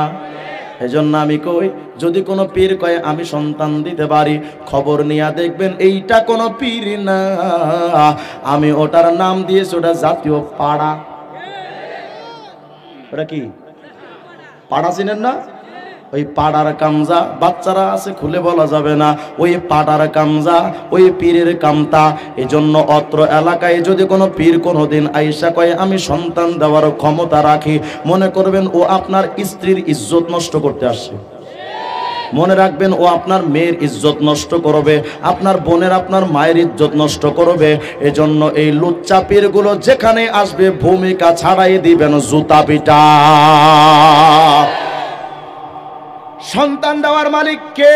A: এজন্য আমি কই, যদি কোনো পীর কয় আমি সন্তান দিতে পারি, খবর নিয়ে দেখবেন এইটা কোনো পীর না। আমি ওটার নাম দিয়েছি, ওটা জাতীয় পাড়া। ওটা কি পাড়া চিনেন না? ওই পাড়ার কামজা, বাচ্চারা আছে খুলে বলা যাবে না, ওই পাড়ার কামজা, ওই পীরের কামতা। এজন্য অত্র এলাকায় যদি কোনো পীর কোনোদিন আইসা কয় আমি সন্তান দেওয়ার ক্ষমতা রাখি, মনে করবেন ও আপনার স্ত্রীর ইজ্জত নষ্ট করতে আসছে। মনে রাখবেন ও আপনার মেয়ের ইজ্জত নষ্ট করবে, আপনার বোনের, আপনার মায়ের ইজ্জত নষ্ট করবে। এজন্য এই লুচ্চা পীরগুলো যেখানে আসবে ভূমিকা ছাড়াই দিবেন জুতা পিটা। সন্তান দেওয়ার মালিক কে?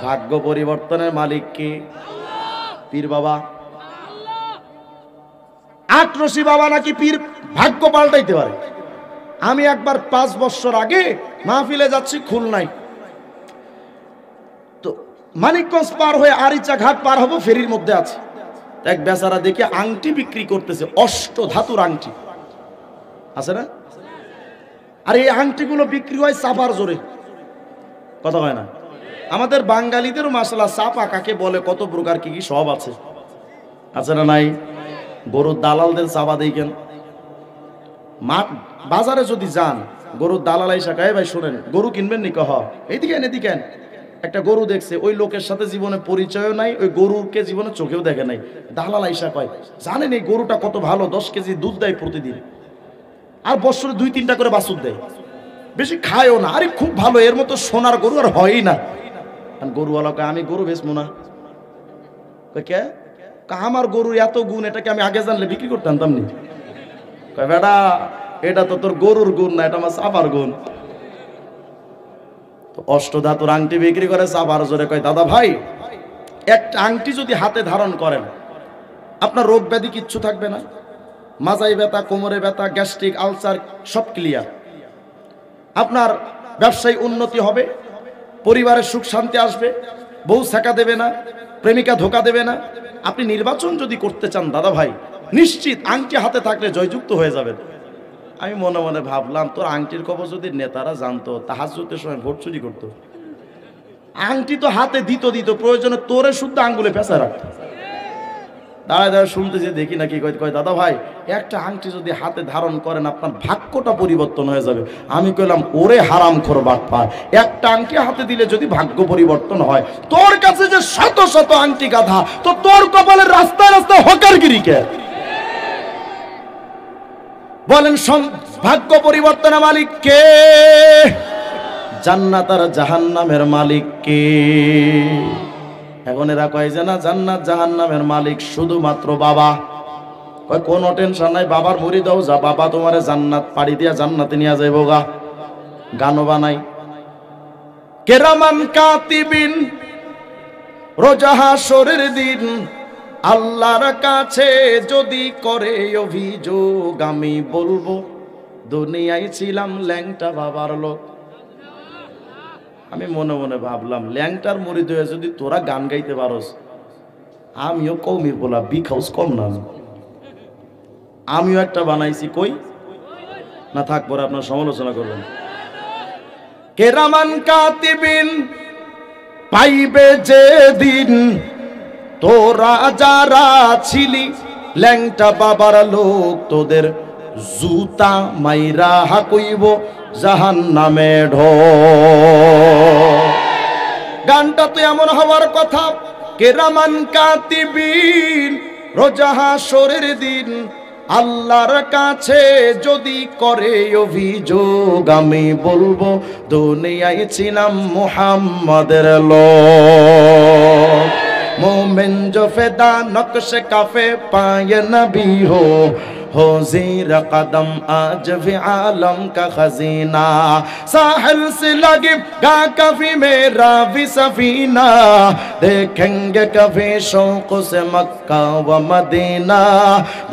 A: ভাগ্য পরিবর্তনের মালিক কে? পীর বাবা। আটরশি বাবা নাকি পীর ভাগ্য পাল্টাইতে পারে? আমি একবার 5 বছর আগে মাহফিলে যাচ্ছি খুলনায়, তো মানিকগঞ্জ পার হয়ে আরিচা ঘাট পার হবো, ফেরির মধ্যে আছে এক বেচারা দেখে আংটি বিক্রি করতেছে, অষ্ট ধাতুর আংটি আছে না? আর এই আংটিগুলো বিক্রি হয় চাপার জোরে, কথা হয় না। আমাদের বাঙালিদেরও মাশাআল্লাহ চাপা কাকে বলে, কত প্রকার কি কি সব আছে, আছে না নাই? গরুর দালালদের চাপা দেখেন, মাঠ বাজারে যদি যান, গরুর দালাল এসে কয় ভাই শুনেন গরু কিনবেন নি? কহ এইদিকে এদিকে একটা গরু দেখছে, ওই লোকের সাথে জীবনে পরিচয়ও নাই, ওই গরুকে জীবনে চোখেও দেখে নাই। দালাল আইসা কয় জানেন এই গরুটা কত ভালো, 10 কেজি দুধ দেয় প্রতিদিন, আর বছরে 2-3টা করে বাছুর দেয়, বেশি খায়ও না, আরে খুব ভালো, এর মতো সোনার গরু আর হয়ই না। গরুওয়ালা কয় আমি গরু বেচবো না। কে? আমার গরুর এত গুণ, এটাকে আমি আগে জানলে বিক্রি করতে আনতাম নি। কয় বেটা এটা তো তোর গরুর গুণ না, এটা আমার চাপার গুণ। তো অষ্টধাতুর আংটি বিক্রি করে চাপার জোরে। কয় দাদা ভাই একটা আংটি যদি হাতে ধারণ করেন, আপনার রোগ ব্যাধি কিচ্ছু থাকবে না, মাজাই ব্যথা, কোমরে ব্যথা, গ্যাস্ট্রিক, আলসার সব ক্লিয়ার, আপনার ব্যবসায় উন্নতি হবে, পরিবারের সুখ শান্তি আসবে, বউ ছেঁকা দেবে না, প্রেমিকা ধোকা দেবে না। আপনি নির্বাচন যদি করতে চান দাদা ভাই, নিশ্চিত আংটি হাতে থাকলে জয়যুক্ত হয়ে যাবেন। আমি মনে মনে ভাবলাম তোর আংটির খবর যদি নেতারা জানতো, তাহাজ্জুদের সময় ভোট চুরি করতো। আংটি তো হাতে দিত, প্রয়োজনে তোরে শুদ্ধ আঙ্গুলে পেঁচা রাখতো। দাঁড়ায় দাঁড়ায় শুনতেছি, দেখি না কি কয়, কয় দাদা ভাই একটা আংটি যদি হাতে ধারণ করেন আপনার ভাগ্যটা পরিবর্তন হয়ে যাবে। আমি কইলাম ওরে হারামখোর বাটপার, একটা আংটি হাতে দিলে যদি ভাগ্য পরিবর্তন হয়, তোর কাছে যে শত শত আংটি গাধা, তো তোর কপালের রাস্তায় রাস্তায় হকারগিরি কে? বলেন ভাগ্য পরিবর্তনের মালিক কে? জান্নাত আর জাহান্নামের মালিক কে? এখন এরা কয় যে না, জান্নাত জাহান্নামের মালিক শুধুমাত্র বাবা। কয় কোনো টেনশন নাই, বাবার মুড়ি দাও, যা বাবা তোমারে জান্নাত পাড়ি দিয়া জান্নাতে নিয়ে যাইবো গা। গানও বানাই, কেরামান কাতিবিন, রোজা হাসরের দিন আল্লাহর কাছে যদি করে অভিযোগ, আমি বলবো দুনিয়ায় ছিলাম ল্যাংটা বাবার লোক। আমি মনে মনে ভাবলাম, ল্যাংটার মুড়ি হয়ে যদি তোরা গান গাইতে পারোস, আমিও কৌমির বলা বিখাউস কম না, আমিও একটা বানাইছি, কই না থাক পরে আপনার সমালোচনা করবেন। কেরামান কাতিবিন পাইবে যেদিন, তোরা যারা ছিলি ল্যাংটা বাবার লোক, তোদের জুতা মাইরা হাকুইব জাহান্নামে ঢো। গানটা তো এমন হওয়ার কথা, কেরামান কাতিবিন রোজা হাসরের দিন আল্লাহর কাছে যদি করে অভিযোগ, আমি বলবো দুনিয়ায় ছিলাম মুহাম্মাদের লোক। मोमिन जो फिदा नक्श काफे पाए नबी हो ज़ीर कदम आज भी आलम का खजीना। साहिल से लगे गा कभी मेरा भी सफीना, देखेंगे कभी शौक से मक्का व मदीना।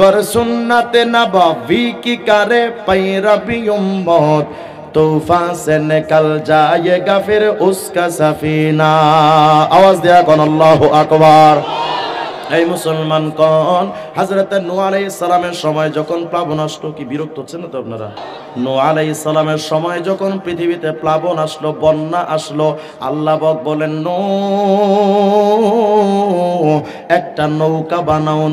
A: गर सुन्नत नबवी की करे पैरवी उम्मत, तूफान से निकल जाएगा फिर उसका सफीना। आवाज दिया कौन अल्लाहु अकबर। এই মুসলমান কোন হযরত নূহ আলাইহিস সালামের সময় যখন প্লাবন আসলো, কি বিরক্ত হচ্ছেন না তো আপনারা? নূহ আলাইহিস সালামের সময় যখন পৃথিবীতে প্লাবন আসলো, বন্যা আসলো, আল্লাহ বলেন নূহ একটা নৌকা বানাও,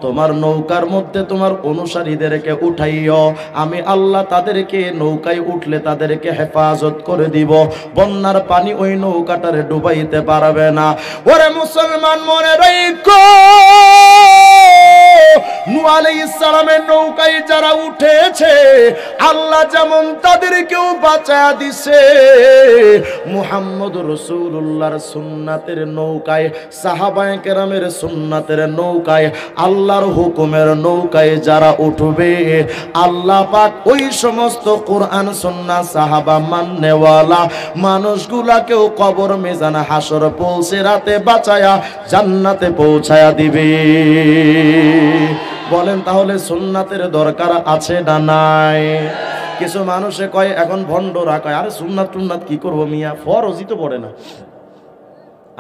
A: তোমার নৌকার মধ্যে তোমার অনুসারীদেরকে উঠাইও, আমি আল্লাহ তাদেরকে নৌকায় উঠলে তাদেরকে হেফাজত করে দিব, বন্যার পানি ওই নৌকাটারে ডুবাইতে পারবে না। ওরে মুসলমান মনে রাখো, নূহ আলাইহিস সালামের নৌকায় যারা উঠেছে আল্লাহ যেমন তাদেরকেও বাঁচায়া দিছে, মুহাম্মদুর রাসূলুল্লাহর সুন্নাতের নৌকায়, সাহাবায়ে কেরামের সুন্নাতের নৌকায়, আল্লাহর হুকুমের নৌকায় যারা উঠবে, আল্লাহ পাক ওই সমস্ত কোরআন সুন্নাহ সাহাবা মাননেওয়ালা মানুষগুলাকেও কবর মিজান হাসর পৌঁছে রাতে বাঁচায়া জান্নাতে পৌঁছায়া দিবে। বলেন তাহলে সুন্নাতের দরকার আছে না নাই? কিছু মানুষে কয় এখন ভণ্ডরা কয়, আরে সুন্নাত টুন্নাত কি করবো মিয়া, ফরজই তো পড়ে না।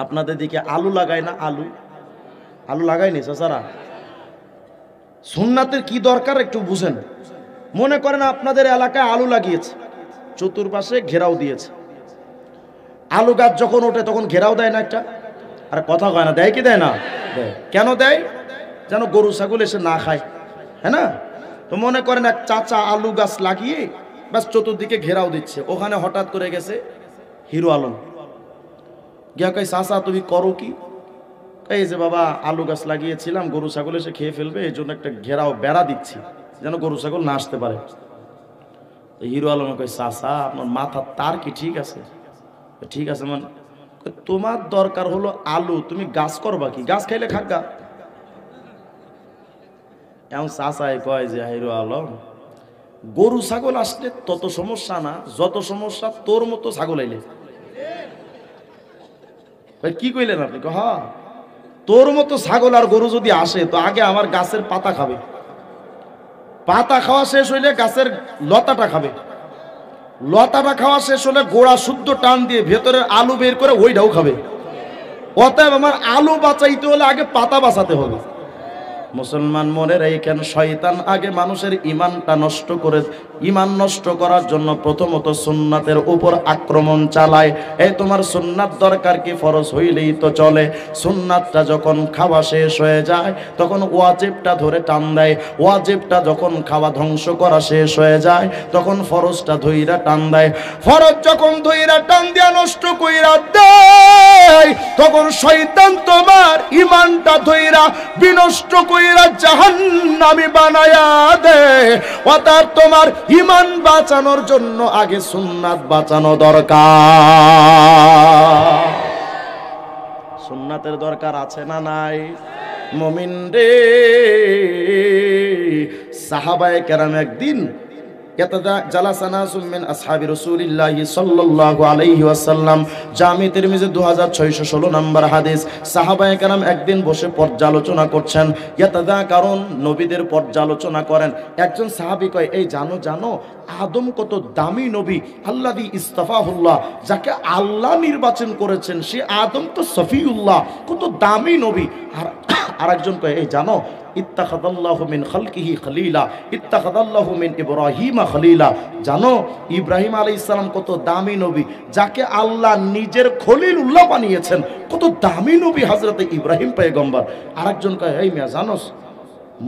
A: আপনাদের দিকে আলু লাগায় না? আলু লাগায়নি চাচারা? সুন্নাতের কি দরকার একটু বুঝেন। মনে করেন আপনাদের এলাকায় আলু লাগিয়েছে, চতুর্পাশে ঘেরাও দিয়েছে, আলু গাছ যখন ওঠে তখন ঘেরাও দেয় না একটা? আর কথা কয় না, দেয় কি দেয় না? কেন দেয়? যেন গরু ছাগল এসে না খায়, হ্যাঁ না? তো মনে করেন এক চাচা আলু গাছ লাগিয়ে ব্যাস চতুর্দিকে ঘেরাও দিচ্ছে, ওখানে হঠাৎ করে গেছে হিরো আলম, গিয়া কই চাচা তুমি করো কি? এই যে বাবা আলু গাছ লাগিয়েছিলাম, গরু ছাগল এসে খেয়ে ফেলবে, এই জন্য একটা ঘেরাও বেড়া দিচ্ছি যেন গরু ছাগল না আসতে পারে। হিরো আলম কই চাচা আপনার মাথার তার কি ঠিক আছে? ঠিক আছে মানে তোমার দরকার হলো আলু, তুমি গাছ করবা কি? গাছ খাইলে খাগা। এমন চাচাই কয় যে হিরো আলম, গরু ছাগল আসলে তত সমস্যা না, যত সমস্যা তোর মতো ছাগল আইলে। কি কইলেন আপনি? হ্যাঁ, তোর মতো ছাগল আর গরু যদি আসে তো আগে আমার গাছের পাতা খাবে, পাতা খাওয়া শেষ হইলে গাছের লতাটা খাবে, লতাটা খাওয়া শেষ হলে গোড়া শুদ্ধ টান দিয়ে ভেতরের আলু বের করে ওইটাও খাবে। অতএব আমার আলু বাঁচাইতে হলে আগে পাতা বাঁচাতে হবে। মুসলমান মনে রেখেন, শয়তান আগে মানুষের ঈমানটা নষ্ট করে, ঈমান নষ্ট করার জন্য প্রথমত সুন্নাতের উপর আক্রমণ চালায়। এই তোমার সুন্নাত দরকার কি, ফরজ হইলেই তো চলে। সুন্নাতটা যখন খাওয়া শেষ হয়ে যায় তখন ওয়াজিবটা ধরে টান দেয়, ওয়াজিবটা যখন খাওয়া ধ্বংস করা শেষ হয়ে যায় তখন ফরজটা ধইরা টান দেয়, ফরজ যখন ধইরা টান দিয়া নষ্ট কইরা দেয় তখন শয়তান তোমার ঈমানটা ধইরা বিনষ্ট কইরা জাহান্নামী বানায়া দেয়। অর্থাৎ তোমার ঈমান বাঁচানোর জন্য আগে সুন্নাত বাঁচানো দরকার। সুন্নাতের দরকার আছে না নাই? মুমিন রে, সাহাবায়ে কেরাম একদিন জামি তিরমিজি 2616 নম্বর হাদিস, সাহাবায়ে কেরাম একদিন বসে পর্যালোচনা করছেন। কারণ নবীদের পর্যালোচনা করেন। একজন সাহাবী কয়, এই জানো জানো আদম কত দামি নবী, আল্লাযী ইস্তাফাহুল্লাহ, যাকে আল্লাহ নির্বাচন করেছেন সে আদম তো সফিউল্লাহ, কত দামি নবী। আর আরেকজন কয়, এই জানো ইত্তাখাযাল্লাহু মিন খালকিহি খলিলা, ইত্তাখাযাল্লাহু মিন ইব্রাহিমা খলিলা, জানো ইব্রাহিম আলাইহিস সালাম কত দামি নবী, যাকে আল্লাহ নিজের খলিলুল্লাহ বানিয়েছেন, কত দামি নবী হযরত ইব্রাহিম পয়গম্বর। আরেকজন কয়, এই মিয়া জানোস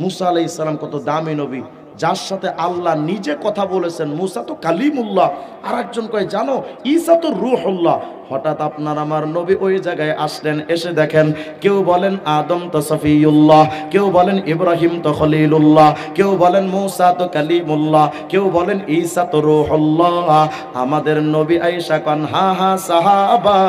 A: মুসা আলাইহিস সালাম কত দামি নবী, যার সাথে আল্লাহ নিজে কথা বলেছেন, মুসা তো কালিমুল্লাহ। আরেকজন কয়, জানো ঈসা তো রূহুল্লাহ। হঠাৎ আপনার আমার নবী ওই জায়গায় আসলেন, এসে দেখেন কেউ বলেন আদম তো সফিউল্লাহ, কেউ বলেন ইব্রাহিম তো খলিলুল্লাহ, কেউ বলেন মুসা তো কালিমুল্লাহ, কেউ বলেন ঈসা তো রূহুল্লাহ। আমাদের নবী আয়েশা কন, হা হা সাহাবা,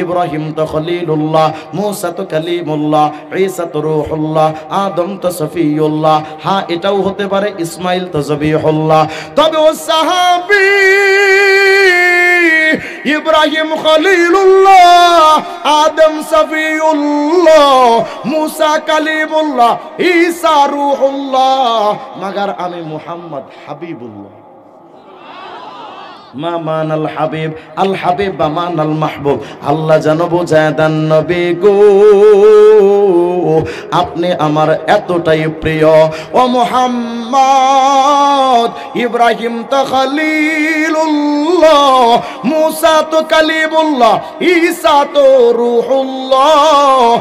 A: ইব্রাহিম তো খলিলুল্লাহ, মুসা তো কালিমুল্লাহ, ঈসা তো রূহুল্লাহ, আদম তো সফিউল্লাহ, হ্যাঁ এটাও হতে পারে ইসমাইল তো জবিহুল্লাহ। তবে ও সাহাবী ইব্রাহিম খলিলুল্লাহ, আদম সফিউল্লাহ, মুসা কালিমুল্লাহ, ঈসা রূহুল্লাহ, মাগার আমি মুহাম্মদ হাবিবুল্লাহ। মা মানাল হাবিব, আল হাবিব বা মানাল মাহবুব। আল্লাহ যেন বোঝায় দেন, নবী গো আপনি আমার এতটাই প্রিয়। ও মুহাম্মদ, ইব্রাহিম তো খলিলুল্লাহ, মুসা তো কালিমুল্লাহ, ঈসা তো রূহুল্লাহ,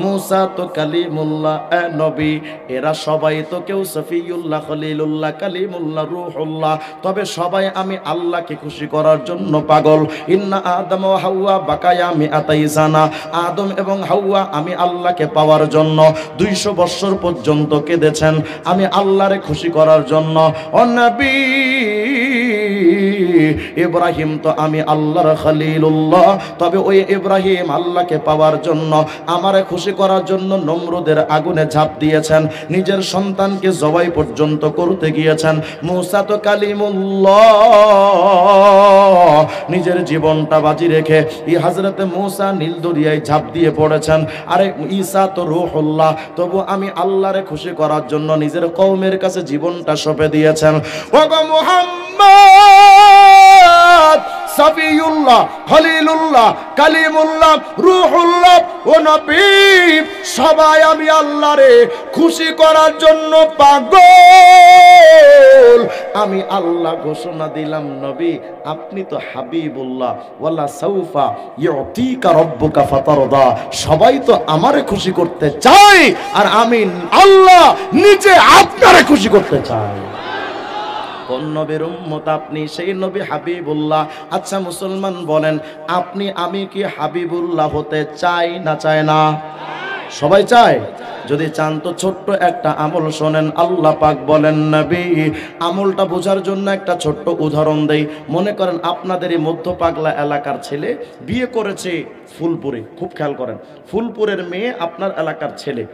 A: মুসা তো কালিমুল্লাহ, নবী এরা সবাই তো কেউ সফিউল্লাহ, খলিলুল্লাহ, কালিমুল্লাহ, রূহুল্লাহ, তবে সবাই আমি আল্লাহকে খুশি করার জন্য পাগল। ইন্না আদম ও হাওয়া বাকায়া মিআতাই সানা, আদম এবং হাওয়া আমি আল্লাহকে পাওয়ার জন্য 200 বছর পর্যন্ত কেঁদেছেন, আমি আল্লাহরে খুশি করার জন্য। ও নবী ইব্রাহিম তো আমি আল্লাহর খলিলুল্লাহ, তবে ওই ইব্রাহিম আল্লাহকে পাওয়ার জন্য, আমারে খুশি করার জন্য নমরুদের আগুনে ঝাঁপ দিয়েছেন, নিজের সন্তানকে জবাই পর্যন্ত করতে গিয়েছেন। মুসা তো কালিমুল্লাহ, নিজের জীবনটা বাজি রেখে হযরতে মুসা নীল দরিয়ায় ঝাঁপ দিয়ে পড়েছেন। আরে ঈসা তো রূহুল্লাহ, তবু আমি আল্লাহরে খুশি করার জন্য নিজের কওমের কাছে জীবনটা সঁপে দিয়েছেন। ওগো মুহাম্মদ, সফিউল্লাহ, খলিলুল্লাহ, কালিমুল্লাহ, রূহুল্লাহ, ও নবী সবাই আমি আল্লাহরে খুশি করার জন্য পাগল। আমি আল্লাহ ঘোষণা দিলাম, নবী আপনি তো হাবিবুল্লাহ, ওয়ালা সাউফা ইউতিকা রাব্বুকা ফাতারদা, সবাই তো আমারে খুশি করতে চায় আর আমি আল্লাহ নিজে আপনারে খুশি করতে চাই। কোন নবীর উম্মত আপনি? সেই নবী হাবিবুল্লাহ। আচ্ছা মুসলমান বলেন, আপনি আমি কি হাবিবুল্লাহ হতে চাই না চায় না? সবাই চায়। যদি চান তো ছোট্ট একটা আমল শোনেন। আল্লাহ পাক বলেন, নবী আমলটা বোঝার জন্য একটা ছোট্ট উদাহরণ দেই। মনে করেন আপনাদেরই মধ্য পাগলা এলাকার ছেলে বিয়ে করেছে ফুলপুরে, খুব খেয়াল করেন, ফুলপুরের মেয়ে আপনার এলাকার ছেলে।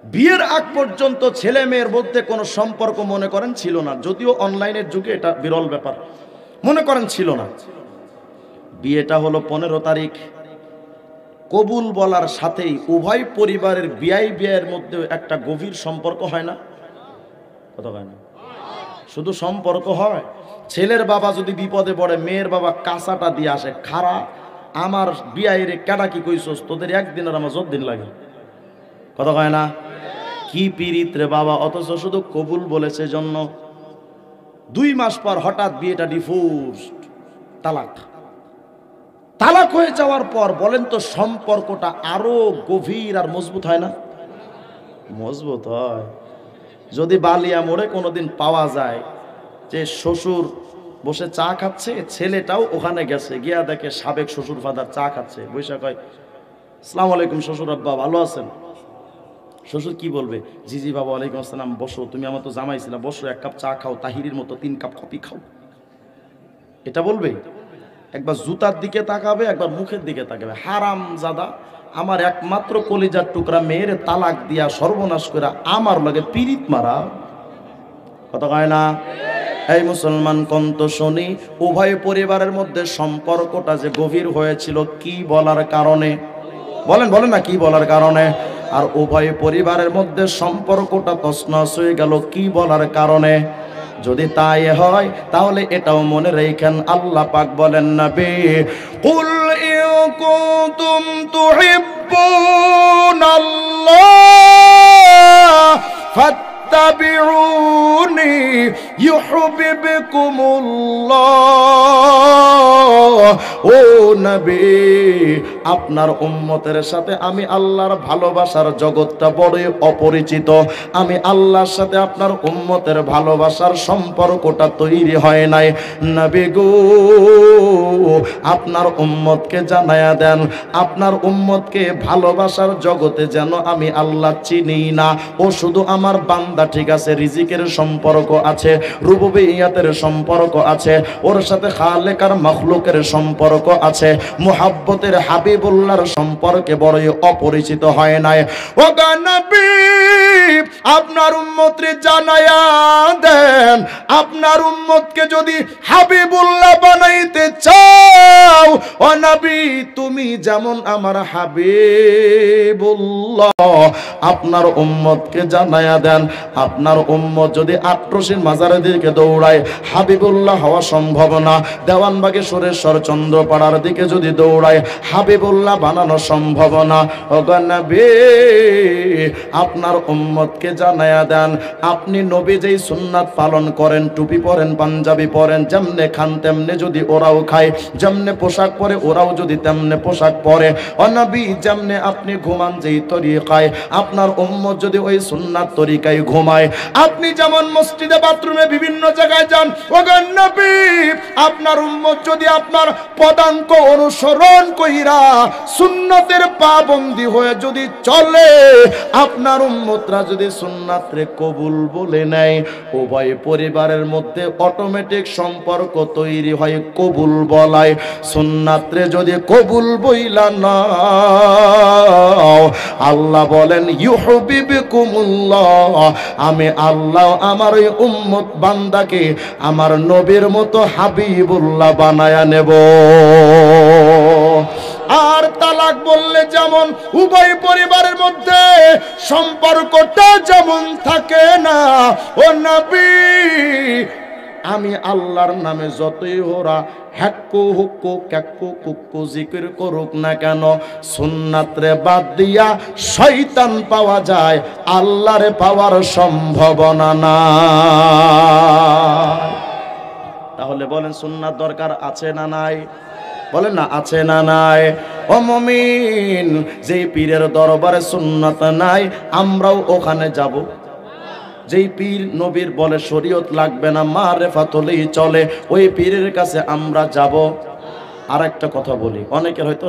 A: বিয়ের আগ পর্যন্ত ছেলে মেয়ের মধ্যে কোনো সম্পর্ক মনে করেন ছিল না, যদিও অনলাইনের যুগে এটা বিরল ব্যাপার, মনে করেন ছিল না। বিয়েটা হলো 15 তারিখ, কবুল বলার সাথেই উভয় পরিবারের বিয়ের মধ্যে একটা গভীর সম্পর্ক হয় না? কথা হয় না? শুধু সম্পর্ক হয়। ছেলের বাবা যদি বিপদে পড়ে, মেয়ের বাবা কাঁচাটা দিয়ে আসে, খারা আমার বিয়াইরে কেডা কি কইছস, তোদের একদিনের আমার 14 দিন লাগে। কথা কয় না? কি পীড়িত রে বাবা, অথচ শুধু কবুল বলেছে জন্য 2 মাস পর হঠাৎ বিয়েটা ডিভোর্স, তালাক। তালাক হয়ে যাওয়ার পর বলেন তো সম্পর্কটা আরো গভীর আর মজবুত হয় না? মজবুত হয়। যদি বালিয়া মোড়ে কোনোদিন পাওয়া যায় যে শ্বশুর বসে চা খাচ্ছে, ছেলেটাও ওখানে গেছে, গিয়া দেখে সাবেক শ্বশুর ফাদার চা খাচ্ছে, বৈশা কয় আসসালামু আলাইকুম শ্বশুর আব্বা, ভালো আছেন? শ্বশুর কি বলবে? জি জি বাবা, ওয়ালাইকুম আসসালাম, বসো, তুমি আমার তো জামাই ছিলা, বসো, 1 কাপ চা খাও, তাহিরির মতো 3 কাপ কফি খাও। এটা বলবে? একবার জুতার দিকে তাকাবে, একবার মুখের দিকে তাকাবে। হারাম জাদা, আমার একমাত্র কলিজার টুকরা মেয়ের তালাক দিয়া সর্বনাশ করে আমার লাগে পীড়িত মারা। কথা কয় না? এই মুসলমান কন্ত শুনি, উভয় পরিবারের মধ্যে সম্পর্কটা যে গভীর হয়েছিল কি বলার কারণে? বলেন বলেন না, কি বলার কারণে? আর উভয় পরিবারের মধ্যে সম্পর্কটা তছনছ হয়ে গেল কি বলার কারণে? যদি তাই হয় তাহলে এটাও মনে রাখেন, আল্লাহ পাক বলেন নবী, কুল ইন কুনতুম তুহিব্বুনাল্লাহ ফাত্তাবিউনি ইউহিব্বুকুমুল্লাহ। ও নবী, আপনার উম্মতের সাথে আমি আল্লাহর ভালোবাসার জগৎটা বড়ই অপরিচিত। আমি আল্লাহর সাথে আপনার উম্মতের ভালোবাসার সম্পর্কটা তৈরি হয় নাই। নবী গো, আপনার উম্মতকে জানায়া দেন, আপনার উম্মতকে ভালোবাসার জগতে যেন আমি আল্লাহ চিনি না। ও শুধু আমার বান্দা, ঠিক আছে, রিজিকের সম্পর্ক আছে, রুবুবিয়্যাতের সম্পর্ক আছে, ওর সাথে খালেকার মাখলুকের সম্পর্ক আছে, মুহাব্বতের হাবিবুল্লাহর সম্পর্কে বড়ই অপরিচিত হয় নাই। ও নবী, আপনার উম্মতরে জানায়া দেন, আপনার উম্মতকে যদি হাবিবুল্লাহ বানাইতে চাও, ও নবী, তুমি যেমন আমার হাবিবুল্লাহ, আপনার উম্মতকে জানায়া দেন, আপনার উম্মত যদি আট্রসির মাজারের দিকে দৌড়ায় হাবিবুল্লাহ হওয়া সম্ভব না। দেওয়ানবাগে সুরেশ্বর চন্দ্রপাড়ার দিকে যদি দৌড়ায় হাবিবুল্লাহ বানানো সম্ভব না। ওগো নবী, আপনার উম্মতকে জানায়া দেন, আপনি নবী যেই সুন্নাত পালন করেন, টুপি পরেন, পাঞ্জাবি পরেন, যেমনে খান তেমনে যদি ওরাও খায়, যেমনে পোশাক পরে ওরাও যদি তেমনে পোশাক পরে, ও নবী, যেমনে আপনি ঘুমান যেই তরিকায়, আপনার উম্মত যদি ওই সুন্নাত তরিকায় ঘুমায়, আপনি যেমন মসজিদে বাথরুমে বিভিন্ন জায়গায় যান, ওগো নবী, আপনার উম্মত যদি আপনার পদাঙ্ক অনুসরণ কইরা সুন্নতের পাবন্দি হয়ে যদি চলে, আপনার উম্মতরা যদি সুন্নাতরে কবুল বলে নেয়, উভয় পরিবারের মধ্যে অটোমেটিক সম্পর্ক তৈরি হয় কবুল বলায়। সুন্নাতরে যদি কবুল বইলা না, আল্লাহ বলেন ইউহিব্বুকুমুল্লাহ, আমি আল্লাহ আমার ওই উম্মত বান্দাকে আমার নবীর মতো হাবিবুল্লাহ বানায়া নেব। আর তালাক বললে যেমন উভয় পরিবারের মধ্যে সম্পর্কটা যেমন থাকে না, ও নবী, আমি আল্লাহর নামে যতই ওরা হ্যাক্কু হুক্কু ক্যাক্কু কুক্কু জিকির করুক না কেন, সুন্নাতরে বাদ দিয়া শয়তান পাওয়া যায়, আল্লাহরে পাওয়ার সম্ভাবনা না। তাহলে বলেন সুন্নাত দরকার আছে না নাই? বলেন না, আছে না নাই? ও মুমিন, যেই পীরের দরবারে সুন্নাত নাই, আমরাও ওখানে যাব। যেই পীর নবীর বলে শরীয়ত লাগবে না, মারেফাত হলেই চলে, ওই পীরের কাছে আমরা যাব। আর একটা কথা বলি, অনেকের হয়তো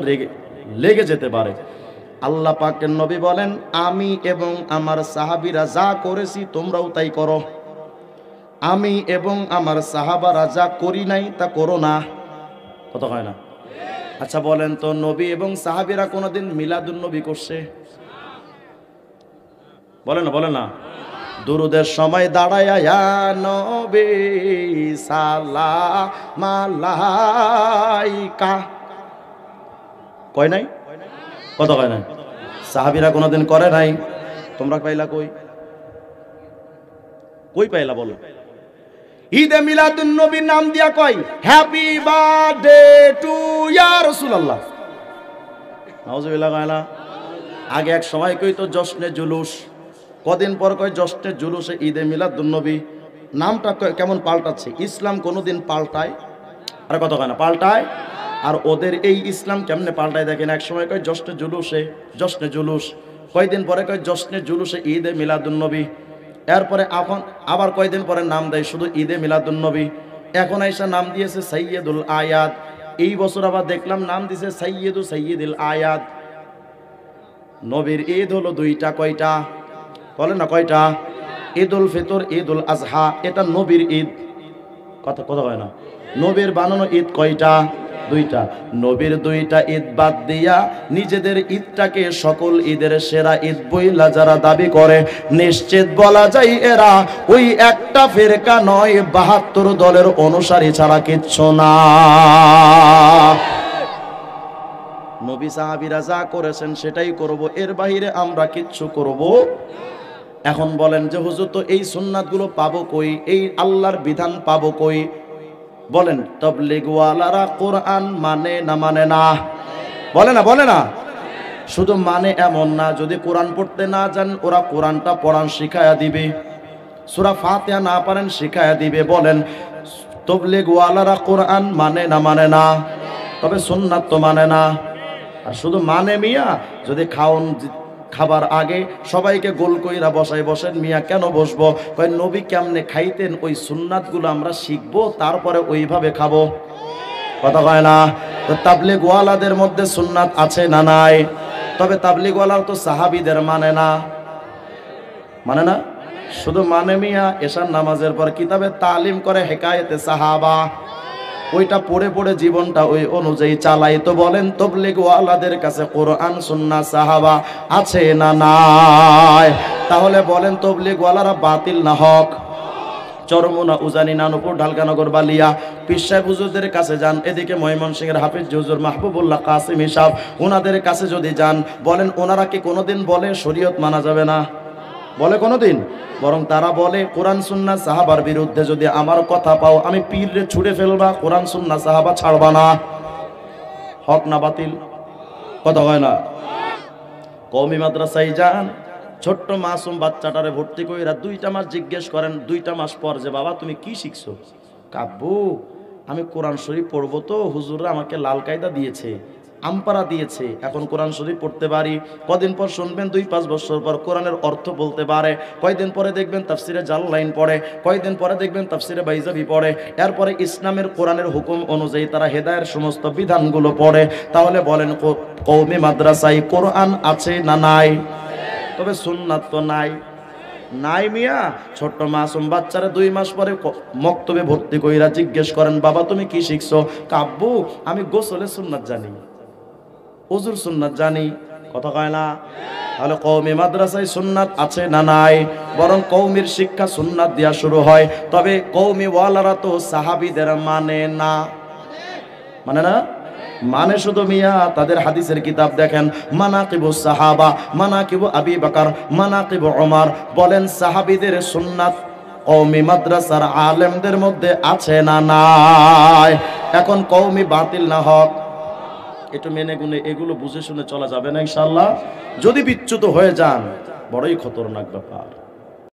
A: লেগে যেতে পারে। আল্লাহ পাকের নবী বলেন, আমি এবং আমার সাহাবীরা যা করেছি তোমরাও তাই করো, আমি এবং আমার সাহাবারা যা করি নাই তা করো না। কথা হয় না? আচ্ছা বলেন তো, নবী এবং সাহাবীরা কোনোদিন মিলাদুন নবী করছে? বলেন না, বলেন না। দুরুদের সময় দাঁড়ায়া ইয়া নবী সালাম আলাইকা কয় নাই? কথা কয় নাই? সাহাবীরা কোনোদিন করে নাই, তোমরা পাইলা কই? কই পাইলা বলো? ঈদে মিলাদুন নবীর নাম দিয়া কয় হ্যাপি বার্থডে টু ইয়া রাসূলুল্লাহ। নাউজুবিল্লাহ কয় না? আগে এক সময় কইতো জশ্নে জুলুস, কদিন পর কয় জশ্নে জুলুসে ঈদে মিলাদুন্নবী। নামটা কেমন পাল্টাচ্ছে। ইসলাম কোনোদিন পাল্টায় আর কত হয় না পাল্টায়। আর ওদের এই ইসলাম কেমনে পাল্টায় দেখেন, এক সময় কয় জশ্নে জুলুসে জশ্নে জুলুস, কয়দিন পরে কয় জশ্নে জুলুসে ঈদে মিলাদুন্নবী, এরপরে এখন আবার কয়দিন পরে নাম দেয় শুধু ঈদে মিলাদুন্নবী। এখন আইসা নাম দিয়েছে সাইয়্যিদুল আয়াত। এই বছর আবার দেখলাম নাম দিয়েছে সাইয়্যিদুল আয়াত। নবীর ঈদ হলো দুইটা, কয়টা বলে না কয়টা? ঈদুল ফিতর, ঈদুল আজহা, এটা নবীর ঈদ। কথা হয় না? নবীর বানানো ঈদ কয়টা? দুইটা। নবীর দুইটা ঈদ বাদ দিয়া নিজেদের ঈদটাকে সকল ঈদের সেরা ঈদ বইলা যারা দাবি করে, নিশ্চিত বলা যায় এরা ওই একটা ফিরকা নয়, ৭২ দলের অনুসারী ছাড়া কিচ্ছু না। নবী সাহাবীরা যা করেছেন সেটাই করব, এর বাইরে আমরা কিচ্ছু করব। এখন বলেন যে হুজুর তো এই সুন্নাতগুলো পাবো কই, এই আল্লাহর বিধান পাবো কই? বলেন তাবলীগওয়ালারা কোরআন মানে না মানে না? বলে না? শুধু মানে এমন না, যদি কোরআন পড়তে না জান ওরা কোরআনটা পড়ান শিখায়া দিবে, সূরা ফাতিহা না পারেন শিখায়া দিবে। বলেন তাবলীগওয়ালারা কোরআন মানে না মানে না? তবে সুন্নাত তো মানে না। আর শুধু মানে মিয়া, যদি খাবার আগে সবাইকে গোল কইরা বসেন, মিয়া কেন বসবো? কয় নবী কেমনে খাইতেন ওই সুন্নাতগুলো আমরা শিখবো, তারপরে ওইভাবে খাবো। কথা কয় না? তো তাবলীগওয়ালাদের মধ্যে সুন্নাত আছে না নাই? তবে তাবলীগওয়ালা তো সাহাবীদের মানে না, শুধু মানে মিয়া এশার নামাজের পর কিতাবে তালিম করে হেকায়েতে সাহাবা, ওইটা পড়ে জীবনটা ওই অনুযায়ী চালাই। তো বলেন তাবলীগওয়ালাদের কাছে কোরআন সুন্নাহ সাহাবা আছে না নাই? তাহলে বলেন তাবলীগওয়ালারা বাতিল না হক? চরমোনা, উজানি, নানুপুর, ঢালকানগর, বালিয়া পীর সাহেব হুজুরদের কাছে যান, এদিকে ময়মনসিংহের হাফিজ হুজুর মাহবুবুল্লাহ কাসিম সাহেব, ওনাদের কাছে যদি যান, বলেন ওনারা কি কোনোদিন বলে শরীয়ত মানা যাবে না? বলে কোনোদিন? বরং তারা বলে কোরআন সুন্নাহ সাহাবার বিরুদ্ধে যদি আমার কথা পাও আমি পীররে ছুঁড়ে ফেলবা, কোরআন সুন্নাহ সাহাবা ছাড়বা না। হক না বাতিল? কথা হয় না? কওমি মাদ্রাসায় যান, ছোট্ট মাসুম বাচ্চাটারে ভর্তি কইরা 2টা মাস জিজ্ঞেস করেন, 2টা মাস পর যে বাবা তুমি কি শিখছো? কাব্বু আমি কোরআন শরীফ পড়বো, তো হুজুররা আমাকে লাল কায়দা দিয়েছে, আমপারা দিয়েছে, এখন কোরআন শরীফ পড়তে পারি। কদিন পর শুনবেন 2-5 বছর পর কোরআনের অর্থ বলতে পারে, কয়দিন পরে দেখবেন তাফসিরে জালালাইন পড়ে, কয়দিন পরে দেখবেন তাফসিরে বাইজাবি পড়ে, এরপরে ইসলামের কোরআনের হুকুম অনুযায়ী তারা হেদায়ের সমস্ত বিধানগুলো পড়ে। তাহলে বলেন কওমি মাদ্রাসায় কোরআন আছে না নাই? তবে সুন্নাত তো নাই মিয়া। ছোট্ট মাসুম বাচ্চারা 2 মাস পরে মক্তবে ভর্তি কইরা জিজ্ঞেস করেন বাবা তুমি কি শিখছো? কাব্বু আমি গোসলে সুন্নাত জানি, ওযুর সুন্নাত জানি। কথা কয় না? তাহলে কওমি মাদ্রাসায় সুন্নাত আছে না নাই? বরং কওমির শিক্ষা সুন্নাত দিয়া শুরু হয়। তবে কওমি ওয়ালারা তো সাহাবীদের মানে না। মানে শুধু মিয়া তাদের হাদিসের কিতাব দেখেন, মানাকিবুস সাহাবা, মানাকিবু আবি বকর, মানাকিবু ওমর। বলেন সাহাবীদের সুন্নাত কওমি মাদ্রাসার আলেমদের মধ্যে আছে না নাই? এখন কওমি বাতিল না হক? একটু মেনে গুনে এগুলো বুঝে শুনে চলা যাবে না ইনশাআল্লাহ। যদি বিচ্যুত হয়ে যান বড়ই খতরনাক ব্যাপার।